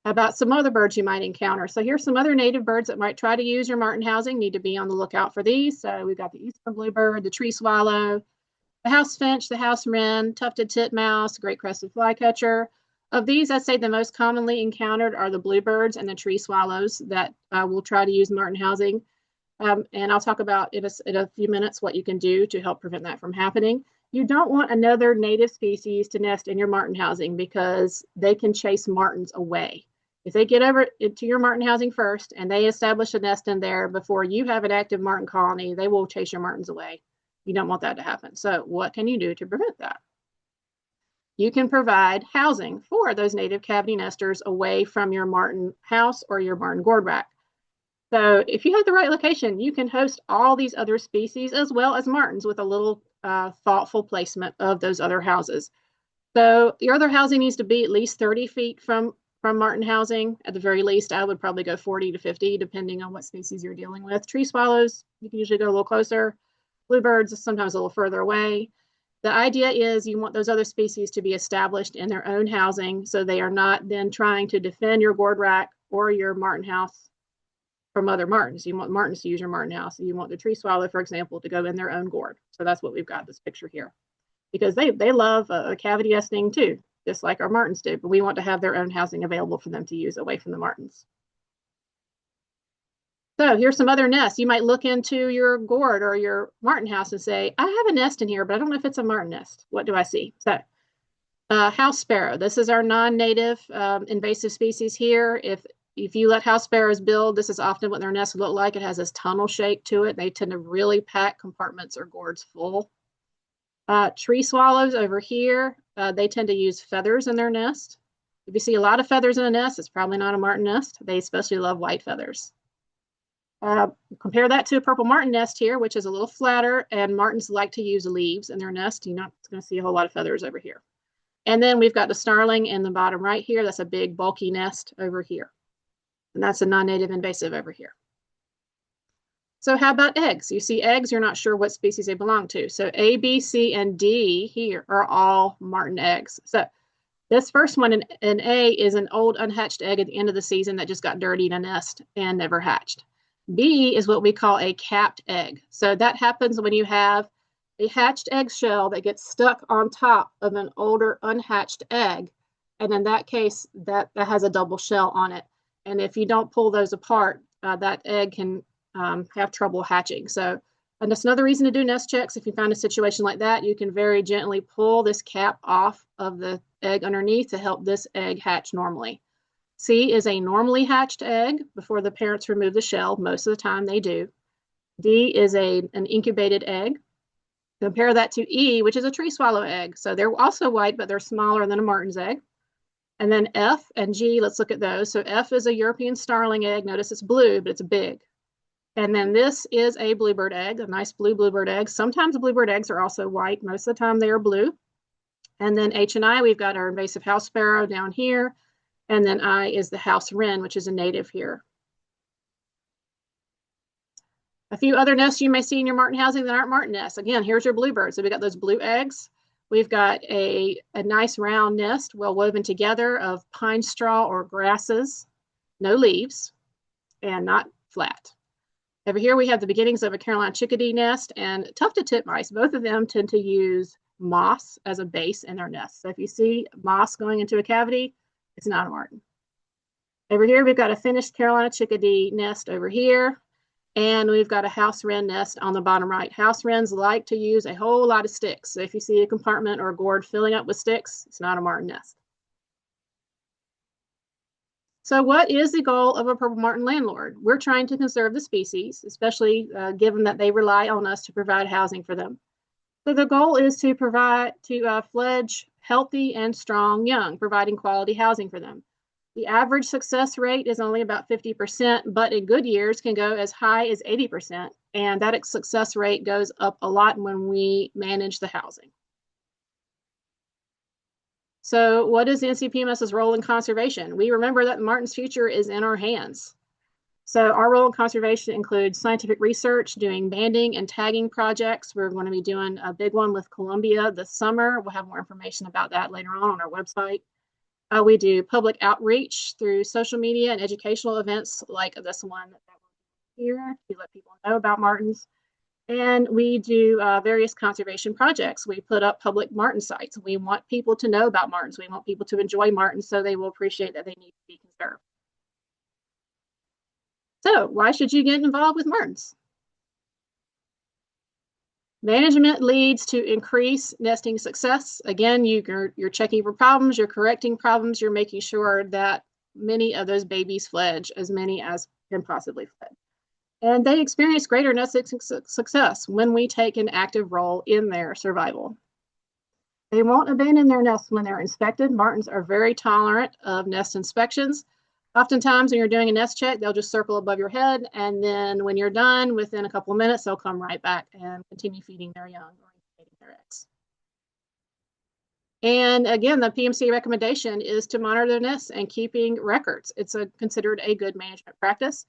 About some other birds you might encounter. So here's some other native birds that might try to use your martin housing. Need to be on the lookout for these. So we've got the eastern bluebird, the tree swallow, the house finch, the house wren, tufted titmouse, great crested flycatcher. Of these, I'd say the most commonly encountered are the bluebirds and the tree swallows that will try to use martin housing. And I'll talk about in a few minutes what you can do to help prevent that from happening. You don't want another native species to nest in your martin housing because they can chase martins away. If they get over into your martin housing first and they establish a nest in there before you have an active martin colony, they will chase your martins away. You don't want that to happen. So what can you do to prevent that? You can provide housing for those native cavity nesters away from your martin house or your martin gourd rack. So if you have the right location, you can host all these other species as well as martins with a little thoughtful placement of those other houses. So your other housing needs to be at least 30 feet from martin housing. At the very least, I would probably go 40 to 50, depending on what species you're dealing with. Tree swallows, you can usually go a little closer. Bluebirds, sometimes a little further away. The idea is you want those other species to be established in their own housing so they are not then trying to defend your gourd rack or your martin house from other martins. You want martins to use your martin house. You want the tree swallow, for example, to go in their own gourd. So that's what we've got this picture here. Because they love cavity nesting too, just like our martins do, but we want to have their own housing available for them to use away from the martins. So here's some other nests. You might look into your gourd or your martin house and say, I have a nest in here, but I don't know if it's a martin nest. What do I see? So house sparrow. This is our non-native invasive species here. If you let house sparrows build, this is often what their nests look like. It has this tunnel shape to it. They tend to really pack compartments or gourds full. Tree swallows over here, they tend to use feathers in their nest. If you see a lot of feathers in a nest, it's probably not a martin nest. They especially love white feathers. Compare that to a purple martin nest here, which is a little flatter, and martins like to use leaves in their nest. You're not going to see a whole lot of feathers over here. And then we've got the starling in the bottom right here. That's a big bulky nest over here. And that's a non-native invasive over here. So how about eggs? You see eggs, you're not sure what species they belong to. So A, B, C, and D here are all martin eggs. So this first one in A is an old unhatched egg at the end of the season that just got dirty in a nest and never hatched. B is what we call a capped egg. So that happens when you have a hatched eggshell that gets stuck on top of an older unhatched egg. And in that case, that has a double shell on it. And if you don't pull those apart, that egg can have trouble hatching. So, and that's another reason to do nest checks. If you find a situation like that, you can very gently pull this cap off of the egg underneath to help this egg hatch normally. C is a normally hatched egg before the parents remove the shell. Most of the time they do. D is an incubated egg. Compare that to E, which is a tree swallow egg. So they're also white, but they're smaller than a martin's egg. And then F and G, let's look at those. So F is a European starling egg. Notice it's blue, but it's big. And then this is a bluebird egg, a nice blue bluebird egg. Sometimes bluebird eggs are also white. Most of the time they are blue. And then H and I, we've got our invasive house sparrow down here. And then I is the house wren, which is a native here. A few other nests you may see in your martin housing that aren't martin nests. Again, here's your bluebird. So we got those blue eggs. We've got a nice round nest, well woven together of pine straw or grasses, no leaves, and not flat. Over here, we have the beginnings of a Carolina chickadee nest and tufted titmice. Both of them tend to use moss as a base in their nest. So if you see moss going into a cavity, it's not a martin. Over here, we've got a finished Carolina chickadee nest over here. And we've got a house wren nest on the bottom right. House wrens like to use a whole lot of sticks. So if you see a compartment or a gourd filling up with sticks, it's not a martin nest. So what is the goal of a purple martin landlord? We're trying to conserve the species, especially given that they rely on us to provide housing for them. So the goal is to fledge healthy and strong young, providing quality housing for them. The average success rate is only about 50%, but in good years can go as high as 80%. And that success rate goes up a lot when we manage the housing. So what is the NCPMS's role in conservation? We remember that Martin's future is in our hands. So our role in conservation includes scientific research, doing banding and tagging projects. We're going to be doing a big one with Columbia this summer. We'll have more information about that later on our website. We do public outreach through social media and educational events like this one that we're here to let people know about martins. And we do various conservation projects. We put up public martin sites. We want people to know about martins. We want people to enjoy martins so they will appreciate that they need to be conserved. So why should you get involved with martins? Management leads to increased nesting success. Again, you're checking for problems, you're correcting problems, you're making sure that many of those babies fledge, as many as can possibly fledge. And they experience greater nesting success when we take an active role in their survival. They won't abandon their nests when they're inspected. Martins are very tolerant of nest inspections. Oftentimes when you're doing a nest check, they'll just circle above your head. And then when you're done, within a couple of minutes, they'll come right back and continue feeding their young or incubating their eggs. And again, the PMC recommendation is to monitor their nests and keeping records. It's considered a good management practice.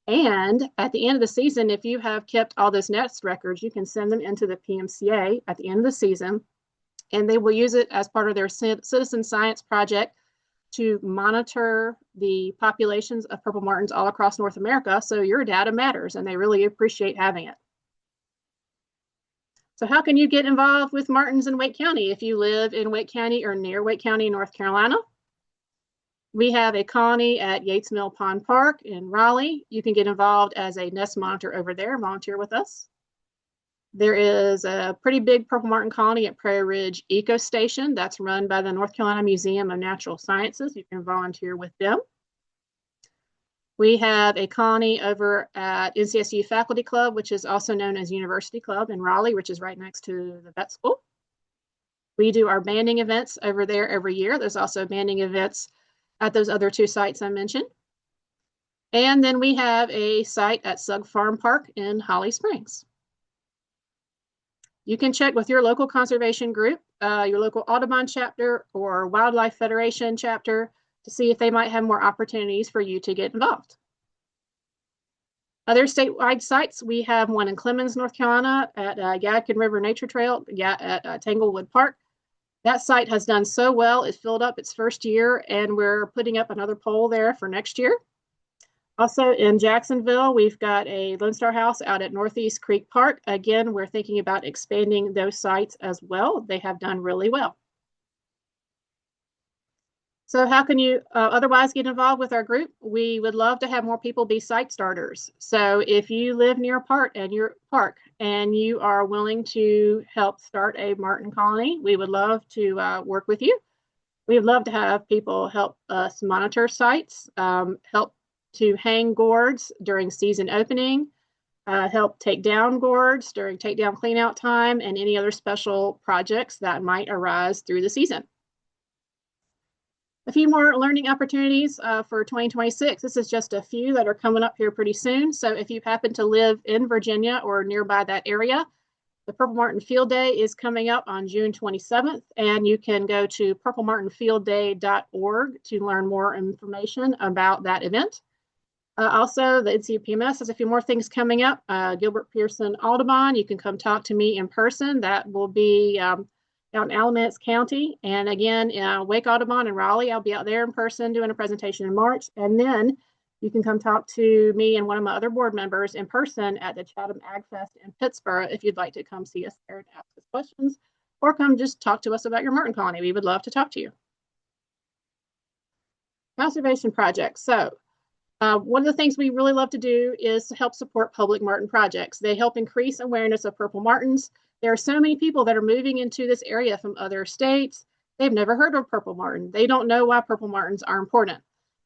And at the end of the season, if you have kept all those nest records, you can send them into the PMCA at the end of the season and they will use it as part of their citizen science project to monitor the populations of purple martins all across North America. So your data matters, and they really appreciate having it. So how can you get involved with martins in Wake County if you live in Wake County or near Wake County, North Carolina? We have a colony at Yates Mill Pond Park in Raleigh. You can get involved as a nest monitor over there, volunteer with us. There is a pretty big purple martin colony at Prairie Ridge Eco Station that's run by the North Carolina Museum of Natural Sciences. You can volunteer with them. We have a colony over at NCSU Faculty Club, which is also known as University Club in Raleigh, which is right next to the vet school. We do our banding events over there every year. There's also banding events at those other 2 sites I mentioned. And then we have a site at Sugg Farm Park in Holly Springs. You can check with your local conservation group, your local Audubon chapter or Wildlife Federation chapter to see if they might have more opportunities for you to get involved. Other statewide sites, we have one in Clemens, North Carolina at Yadkin River Nature Trail at Tanglewood Park. That site has done so well. It filled up its first year, and we're putting up another pole there for next year. Also in Jacksonville, we've got a Lone Star House out at Northeast Creek Park. Again, we're thinking about expanding those sites as well. They have done really well. So how can you otherwise get involved with our group? We would love to have more people be site starters. So if you live near a park and you are willing to help start a martin colony, we would love to work with you. We would love to have people help us monitor sites, help to hang gourds during season opening, help take down gourds during takedown cleanout time, and any other special projects that might arise through the season. A few more learning opportunities for 2026. This is just a few that are coming up here pretty soon. So if you happen to live in Virginia or nearby that area, the Purple Martin Field Day is coming up on June 27th, and you can go to purplemartinfieldday.org to learn more information about that event. Also, the NCPMS has a few more things coming up. Gilbert Pearson Audubon, you can come talk to me in person. That will be out in Alamance County. And again, Wake Audubon in Raleigh, I'll be out there in person doing a presentation in March. And then you can come talk to me and one of my other board members in person at the Chatham Ag Fest in Pittsburgh if you'd like to come see us there and ask us questions, or come just talk to us about your martin colony. We would love to talk to you. Conservation projects. So one of the things we really love to do is to help support public martin projects. They help increase awareness of purple martins. There are so many people that are moving into this area from other states. They've never heard of purple martin. They don't know why purple martins are important.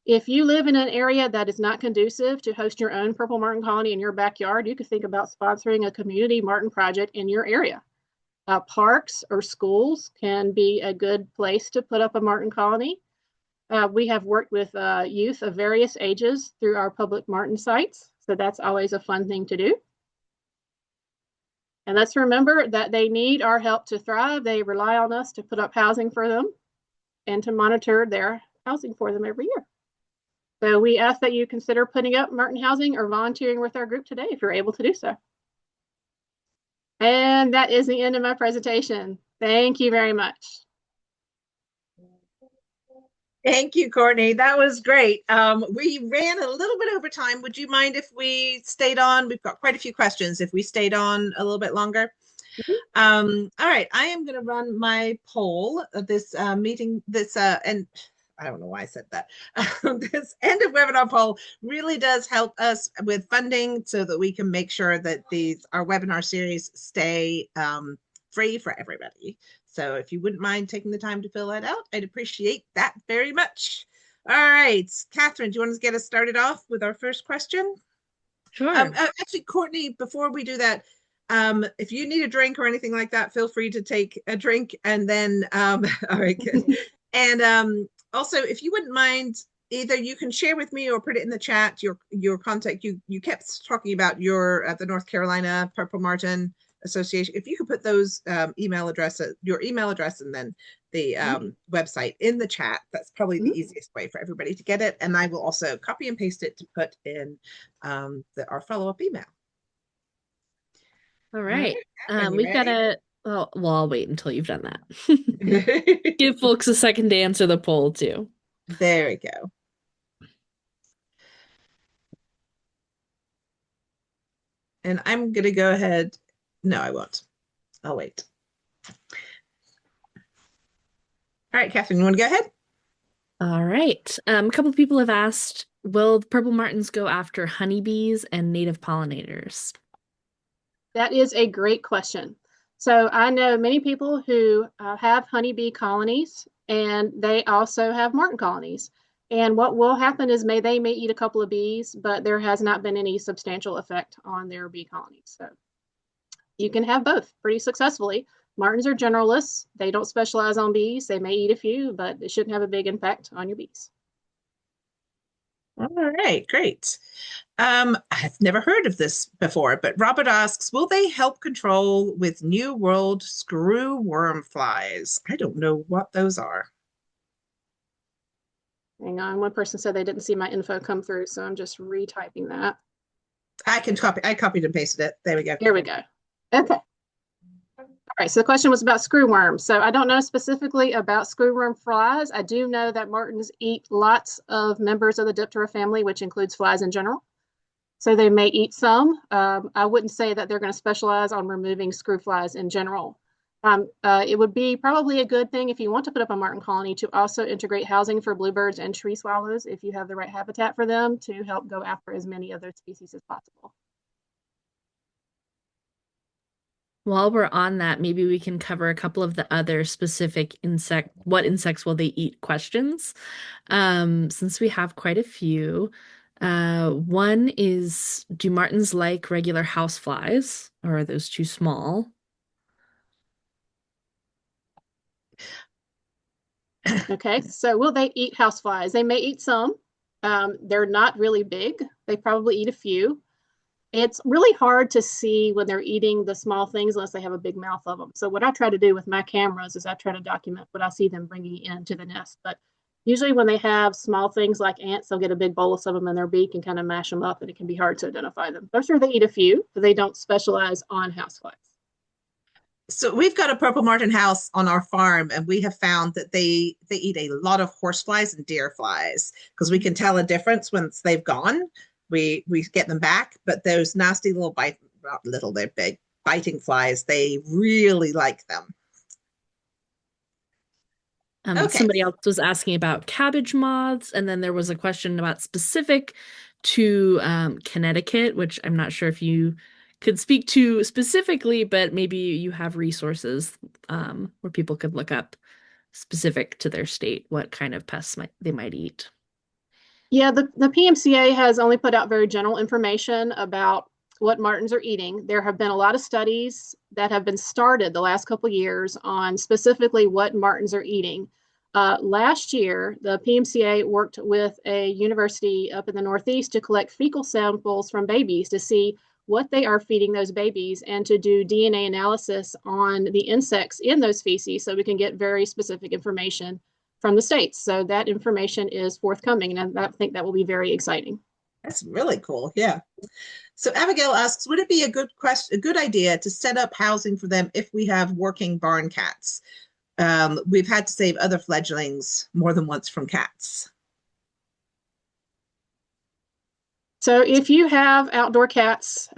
If you live in an area that is not conducive to host your own purple martin colony in your backyard, you could think about sponsoring a community martin project in your area. Parks or schools can be a good place to put up a martin colony. We have worked with youth of various ages through our public martin sites, so that's always a fun thing to do. And let's remember that they need our help to thrive. They rely on us to put up housing for them and to monitor their housing for them every year. So we ask that you consider putting up martin housing or volunteering with our group today if you're able to do so. And that is the end of my presentation. Thank you very much. Thank you, Courtney. That was great. We ran a little bit over time. Would you mind if we stayed on? We've got quite a few questions. If we stayed on a little bit longer. All right, I am going to run my poll of this meeting. And I don't know why I said that. This end of webinar poll really does help us with funding so that we can make sure that our webinar series stay free for everybody. So if you wouldn't mind taking the time to fill that out, I'd appreciate that very much. All right, Catherine, do you want to get us started off with our first question? Sure. Actually, Courtney, before we do that, if you need a drink or anything like that, feel free to take a drink. And then, all right, good. And also, if you wouldn't mind, either you can share with me or put it in the chat, your contact. You kept talking about the North Carolina Purple Martin Association. If you could put those your email address and then the website in the chat, that's probably the easiest way for everybody to get it. And I will also copy and paste it to put in our follow-up email. All right. We've got a Oh, well, I'll wait until you've done that. Give folks a second to answer the poll too. There we go. And I'm going to go ahead. No, I won't. I'll wait. All right, Catherine, you want to go ahead? All right. A couple of people have asked, will the purple martins go after honeybees and native pollinators? That is a great question. So I know many people who have honeybee colonies, and they also have martin colonies. And what will happen is they may eat a couple of bees, but there has not been any substantial effect on their bee colonies. So you can have both pretty successfully. Martins are generalists. They don't specialize on bees. They may eat a few, but it shouldn't have a big impact on your bees. All right, great. I've never heard of this before, but Robert asks, will they help control with New World screw worm flies? I don't know what those are. Hang on, one person said they didn't see my info come through, so I'm just retyping that. I copied and pasted it. There we go. Here we go. Okay. All right, so the question was about screwworms. So I don't know specifically about screwworm flies. I do know that martins eat lots of members of the Diptera family, which includes flies in general. So they may eat some. I wouldn't say that they're going to specialize on removing screw flies in general. It would be probably a good thing if you want to put up a martin colony to also integrate housing for bluebirds and tree swallows if you have the right habitat for them to help go after as many other species as possible. While we're on that, maybe we can cover a couple of the other specific what insects will they eat questions. Since we have quite a few. One is, do martins like regular house flies, or are those too small? Okay, so will they eat houseflies? They may eat some. They're not really big. They probably eat a few. It's really hard to see when they're eating the small things unless they have a big mouth of them. So what I try to do with my cameras is I try to document what I see them bringing into the nest. But usually when they have small things like ants, they'll get a big bolus of them in their beak and kind of mash them up, and it can be hard to identify them. I'm sure they eat a few, but they don't specialize on houseflies. So we've got a purple martin house on our farm, and we have found that they eat a lot of horseflies and deer flies because we can tell a difference once they've gone. We get them back, but those nasty little not little, they're big biting flies. They really like them. Okay. Somebody else was asking about cabbage moths, and then there was a question about specific to Connecticut, which I'm not sure if you could speak to specifically, but maybe you have resources where people could look up specific to their state what kind of pests they might eat. Yeah, the PMCA has only put out very general information about what martins are eating. There have been a lot of studies that have been started the last couple of years on specifically what martins are eating. Last year, the PMCA worked with a university up in the Northeast to collect fecal samples from babies to see what they are feeding those babies and to do DNA analysis on the insects in those feces so we can get very specific information from the states. So that information is forthcoming, and I think that will be very exciting. That's really cool. Yeah. So Abigail asks, would it be a good idea to set up housing for them if we have working barn cats? We've had to save other fledglings more than once from cats. So if you have outdoor cats,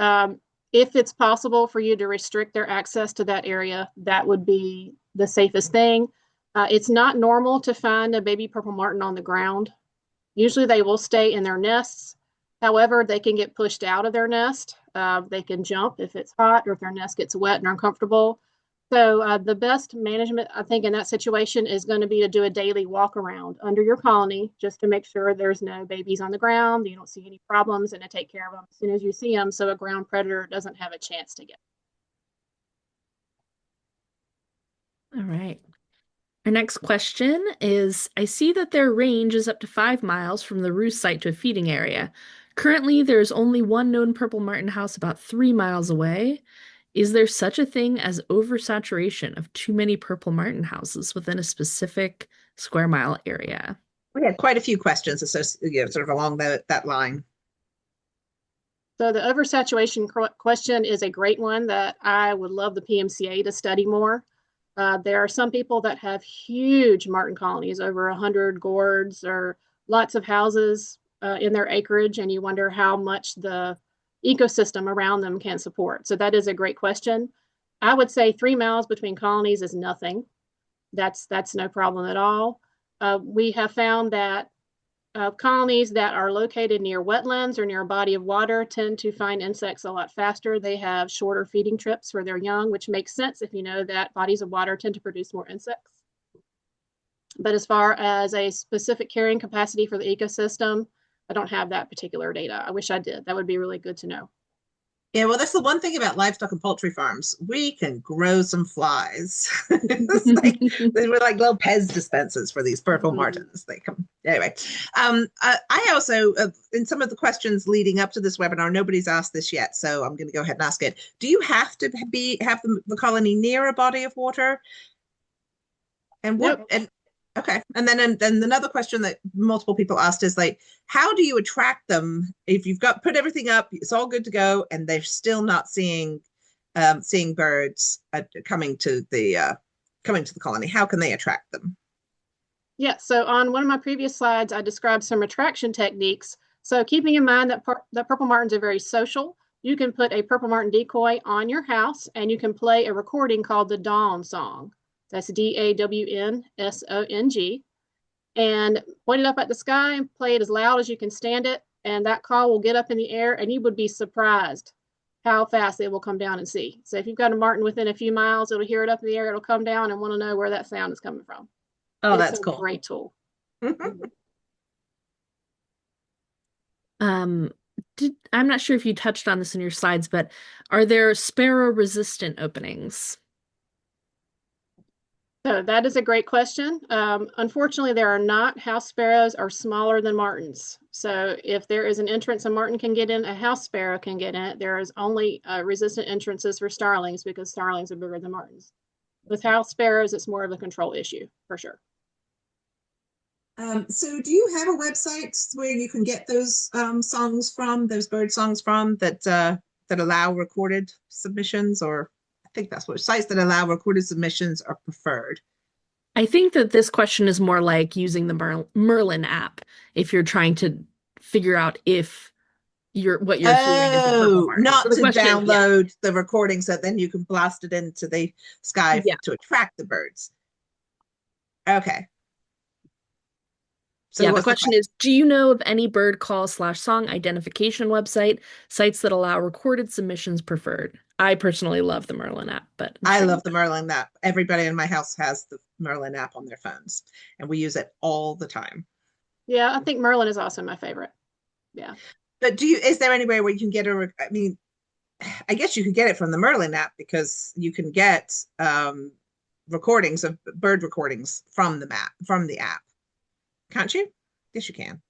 if it's possible for you to restrict their access to that area, that would be the safest thing. It's not normal to find a baby purple martin on the ground. Usually they will stay in their nests. However, they can get pushed out of their nest. They can jump if it's hot or if their nest gets wet and uncomfortable. So the best management, I think, in that situation is going to be to do a daily walk around under your colony just to make sure there's no babies on the ground, you don't see any problems, and to take care of them as soon as you see them so a ground predator doesn't have a chance to get All right. Our next question is, I see that their range is up to 5 miles from the roost site to a feeding area. Currently, there is only one known purple martin house about 3 miles away. Is there such a thing as oversaturation of too many purple martin houses within a specific square mile area? We had quite a few questions associated, sort of along that line. So the oversaturation question is a great one that I would love the PMCA to study more. There are some people that have huge martin colonies, over 100 gourds or lots of houses in their acreage, and you wonder how much the ecosystem around them can support. So that is a great question. I would say 3 miles between colonies is nothing. That's no problem at all. We have found that colonies that are located near wetlands or near a body of water tend to find insects a lot faster. They have shorter feeding trips for their young, which makes sense if you know that bodies of water tend to produce more insects. But as far as a specific carrying capacity for the ecosystem, I don't have that particular data. I wish I did. That would be really good to know. Yeah, well, that's the one thing about livestock and poultry farms. We can grow some flies. We're like little Pez dispensers for these purple martins. They come anyway. I also, in some of the questions leading up to this webinar, nobody's asked this yet, so I'm going to go ahead and ask it. Do you have to have the colony near a body of water? And what? Nope. And okay, and then another question that multiple people asked is like, how do you attract them if you've got put everything up, it's all good to go, and they're still not seeing birds coming to the colony? How can they attract them? Yeah, so on one of my previous slides, I described some attraction techniques. So keeping in mind that purple martins are very social, you can put a purple martin decoy on your house, and you can play a recording called the Dawn Song. That's DAWNSONG, and point it up at the sky and play it as loud as you can stand it. And that call will get up in the air, and you would be surprised how fast it will come down and see. So if you've got a martin within a few miles, it'll hear it up in the air, it'll come down and want to know where that sound is coming from. Oh, It's that's a cool. great tool. I'm not sure if you touched on this in your slides, but are there sparrow resistant openings? So that is a great question. Unfortunately, there are not. House sparrows are smaller than martins. So if there is an entrance a martin can get in, a house sparrow can get in it. There is only resistant entrances for starlings because starlings are bigger than martins. With house sparrows, it's more of a control issue for sure. So do you have a website where you can get those songs from, those bird songs from that allow recorded submissions, or I think that's what sites that allow recorded submissions are preferred? I think that this question is more like using the Merlin app if you're trying to figure out if what you're hearing is a purple martin. Not So the to question, download the recording so then you can blast it into the sky to attract the birds. Okay. So the question is, do you know of any bird call / song identification website, sites that allow recorded submissions preferred? I personally love the Merlin app, but I love the Merlin app. Everybody in my house has the Merlin app on their phones, and we use it all the time. Yeah, I think Merlin is also my favorite. Yeah. But is there anywhere where you can get I mean, I guess you could get it from the Merlin app because you can get recordings of bird recordings from the app. Can't you? Yes, you can.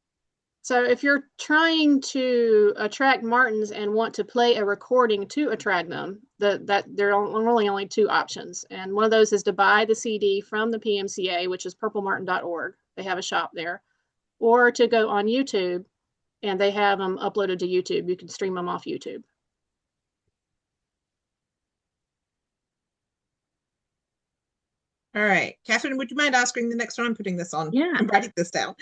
So if you're trying to attract martins and want to play a recording to attract them, that there are only 2 options. And one of those is to buy the CD from the PMCA, which is purplemartin.org. They have a shop there. Or to go on YouTube, and they have them uploaded to YouTube. You can stream them off YouTube. All right. Catherine, would you mind asking the next one? I'm putting this on. Yeah. I'm writing this down.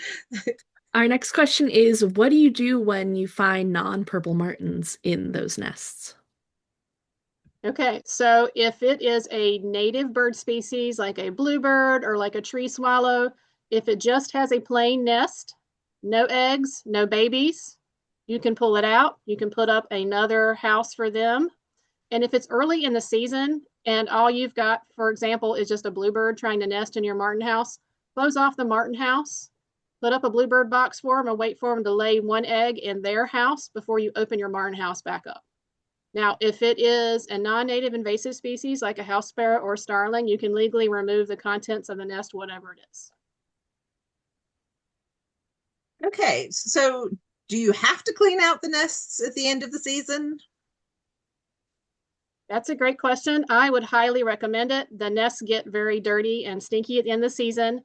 Our next question is, what do you do when you find non-purple martins in those nests? Okay, so if it is a native bird species like a bluebird or like a tree swallow, if it just has a plain nest, no eggs, no babies, you can pull it out. You can put up another house for them. And if it's early in the season and all you've got, for example, is just a bluebird trying to nest in your martin house, close off the martin house, put up a bluebird box for them and wait for them to lay 1 egg in their house before you open your martin house back up. Now, if it is a non-native invasive species like a house sparrow or starling, you can legally remove the contents of the nest, whatever it is. Okay, so do you have to clean out the nests at the end of the season? That's a great question. I would highly recommend it. The nests get very dirty and stinky at the end of the season.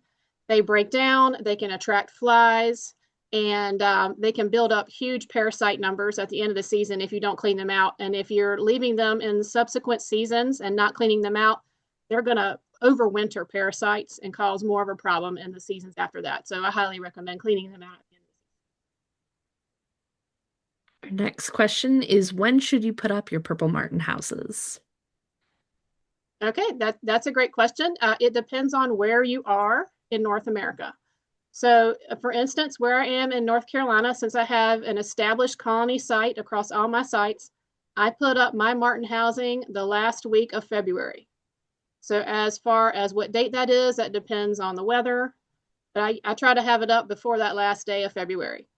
They break down, they can attract flies. And they can build up huge parasite numbers at the end of the season if you don't clean them out. And if you're leaving them in subsequent seasons and not cleaning them out, they're going to overwinter parasites and cause more of a problem in the seasons after that. So I highly recommend cleaning them out. Our next question is, when should you put up your purple martin houses? Okay, that's a great question. It depends on where you are in North America. So for instance, where I am in North Carolina, since I have an established colony site across all my sites, I put up my martin housing the last week of February. So as far as what date that is, that depends on the weather. But I try to have it up before that last day of February.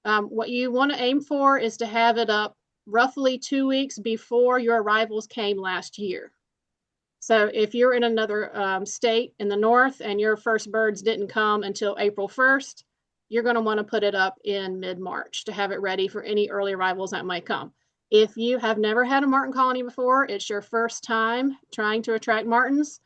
What you want to aim for is to have it up roughly 2 weeks before your arrivals came last year. So if you're in another state in the north and your first birds didn't come until April 1st, you're going to want to put it up in mid-March to have it ready for any early arrivals that might come. If you have never had a martin colony before, it's your first time trying to attract martins,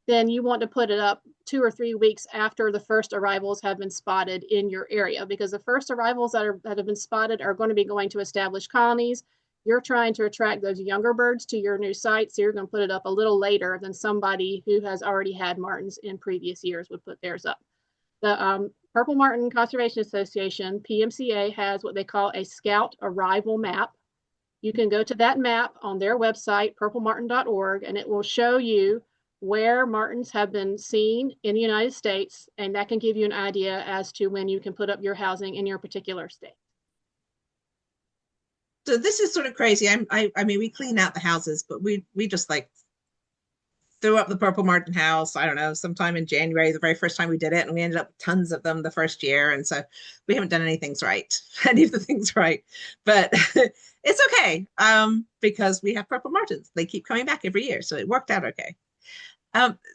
then you want to put it up 2 or 3 weeks after the first arrivals have been spotted in your area, because the first arrivals that have been spotted are going to be going to established colonies. You're trying to attract those younger birds to your new site, so you're going to put it up a little later than somebody who has already had martins in previous years would put theirs up. The Purple Martin Conservation Association, PMCA, has what they call a Scout Arrival Map. You can go to that map on their website, purplemartin.org, and it will show you where martins have been seen in the United States, and that can give you an idea as to when you can put up your housing in your particular state. So this is sort of crazy. I mean, we clean out the houses, but we just like threw up the purple martin house, I don't know, sometime in January, the very first time we did it, and we ended up with tons of them the first year. And so we haven't done any of the things right, but it's okay, because we have purple martins. They keep coming back every year, so it worked out okay.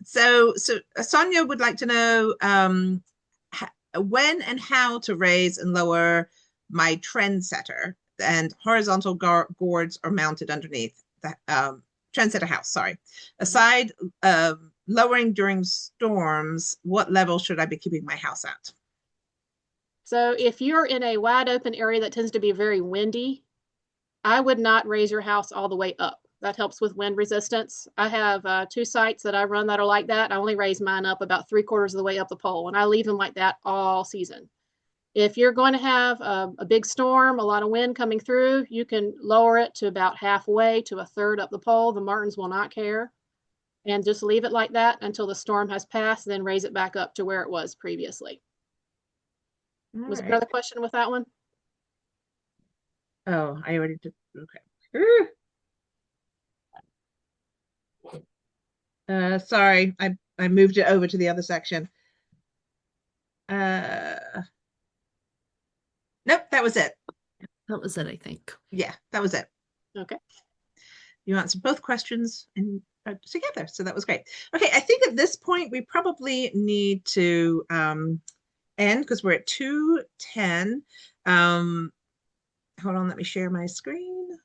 So Sonia would like to know when and how to raise and lower my trendsetter, and horizontal gourds are mounted underneath the trendsetter house. Sorry. Aside lowering during storms, what level should I be keeping my house at? So if you're in a wide open area that tends to be very windy, I would not raise your house all the way up. That helps with wind resistance. I have 2 sites that I run that are like that. I only raise mine up about 3/4 of the way up the pole, and I leave them like that all season. If you're going to have a big storm, a lot of wind coming through, you can lower it to about halfway to 1/3 up the pole. The martins will not care. And just leave it like that until the storm has passed, then raise it back up to where it was previously. Was there another question with that one? Oh, I already did. Okay. Sorry, I moved it over to the other section. Nope, that was it. That was it, I think. Yeah, that was it. Okay. You answered both questions together, so that was great. Okay, I think at this point we probably need to end because we're at 2:10. Hold on, let me share my screen.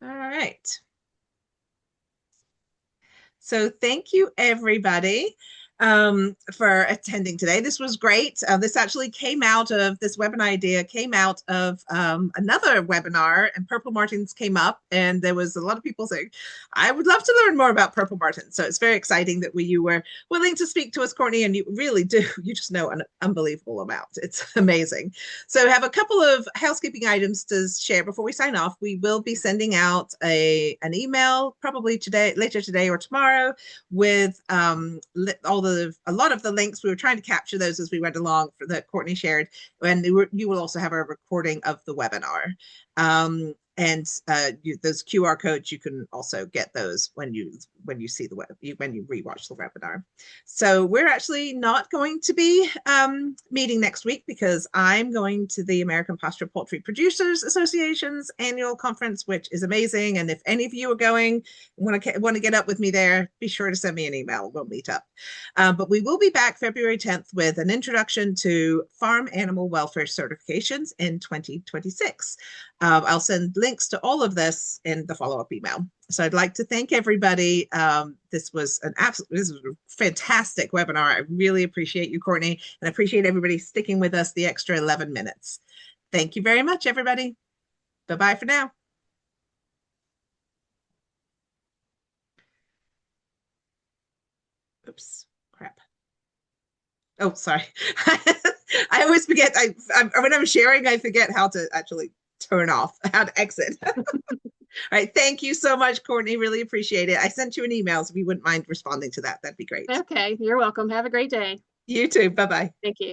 All right. So thank you, everybody, for attending today. This was great. This actually came out of, this webinar idea came out of another webinar, and purple martins came up, and there was a lot of people saying, I would love to learn more about purple martins. So it's very exciting that you were willing to speak to us, Courtney, and you really do, you just know an unbelievable amount. It's amazing. So I have a couple of housekeeping items to share before we sign off. We will be sending out an email probably later today or tomorrow with a lot of the links. We were trying to capture those as we went along that Courtney shared, and you will also have a recording of the webinar. And those QR codes, you can also get those when you see when you rewatch the webinar. So we're actually not going to be meeting next week because I'm going to the American Pasture Poultry Producers Association's annual conference, which is amazing. And if any of you are going, want to get up with me there, be sure to send me an email. We'll meet up. But we will be back February 10th with an introduction to farm animal welfare certifications in 2026. I'll send links to all of this in the follow-up email. So I'd like to thank everybody. This was a fantastic webinar. I really appreciate you, Courtney, and I appreciate everybody sticking with us the extra 11 minutes. Thank you very much, everybody. Bye-bye for now. Oops, crap. Oh, sorry. I always forget. When I'm sharing, I forget how to actually turn off, how to exit. All right. Thank you so much, Courtney. Really appreciate it. I sent you an email, so if you wouldn't mind responding to that, that'd be great. Okay, you're welcome. Have a great day. You too. Bye-bye. Thank you.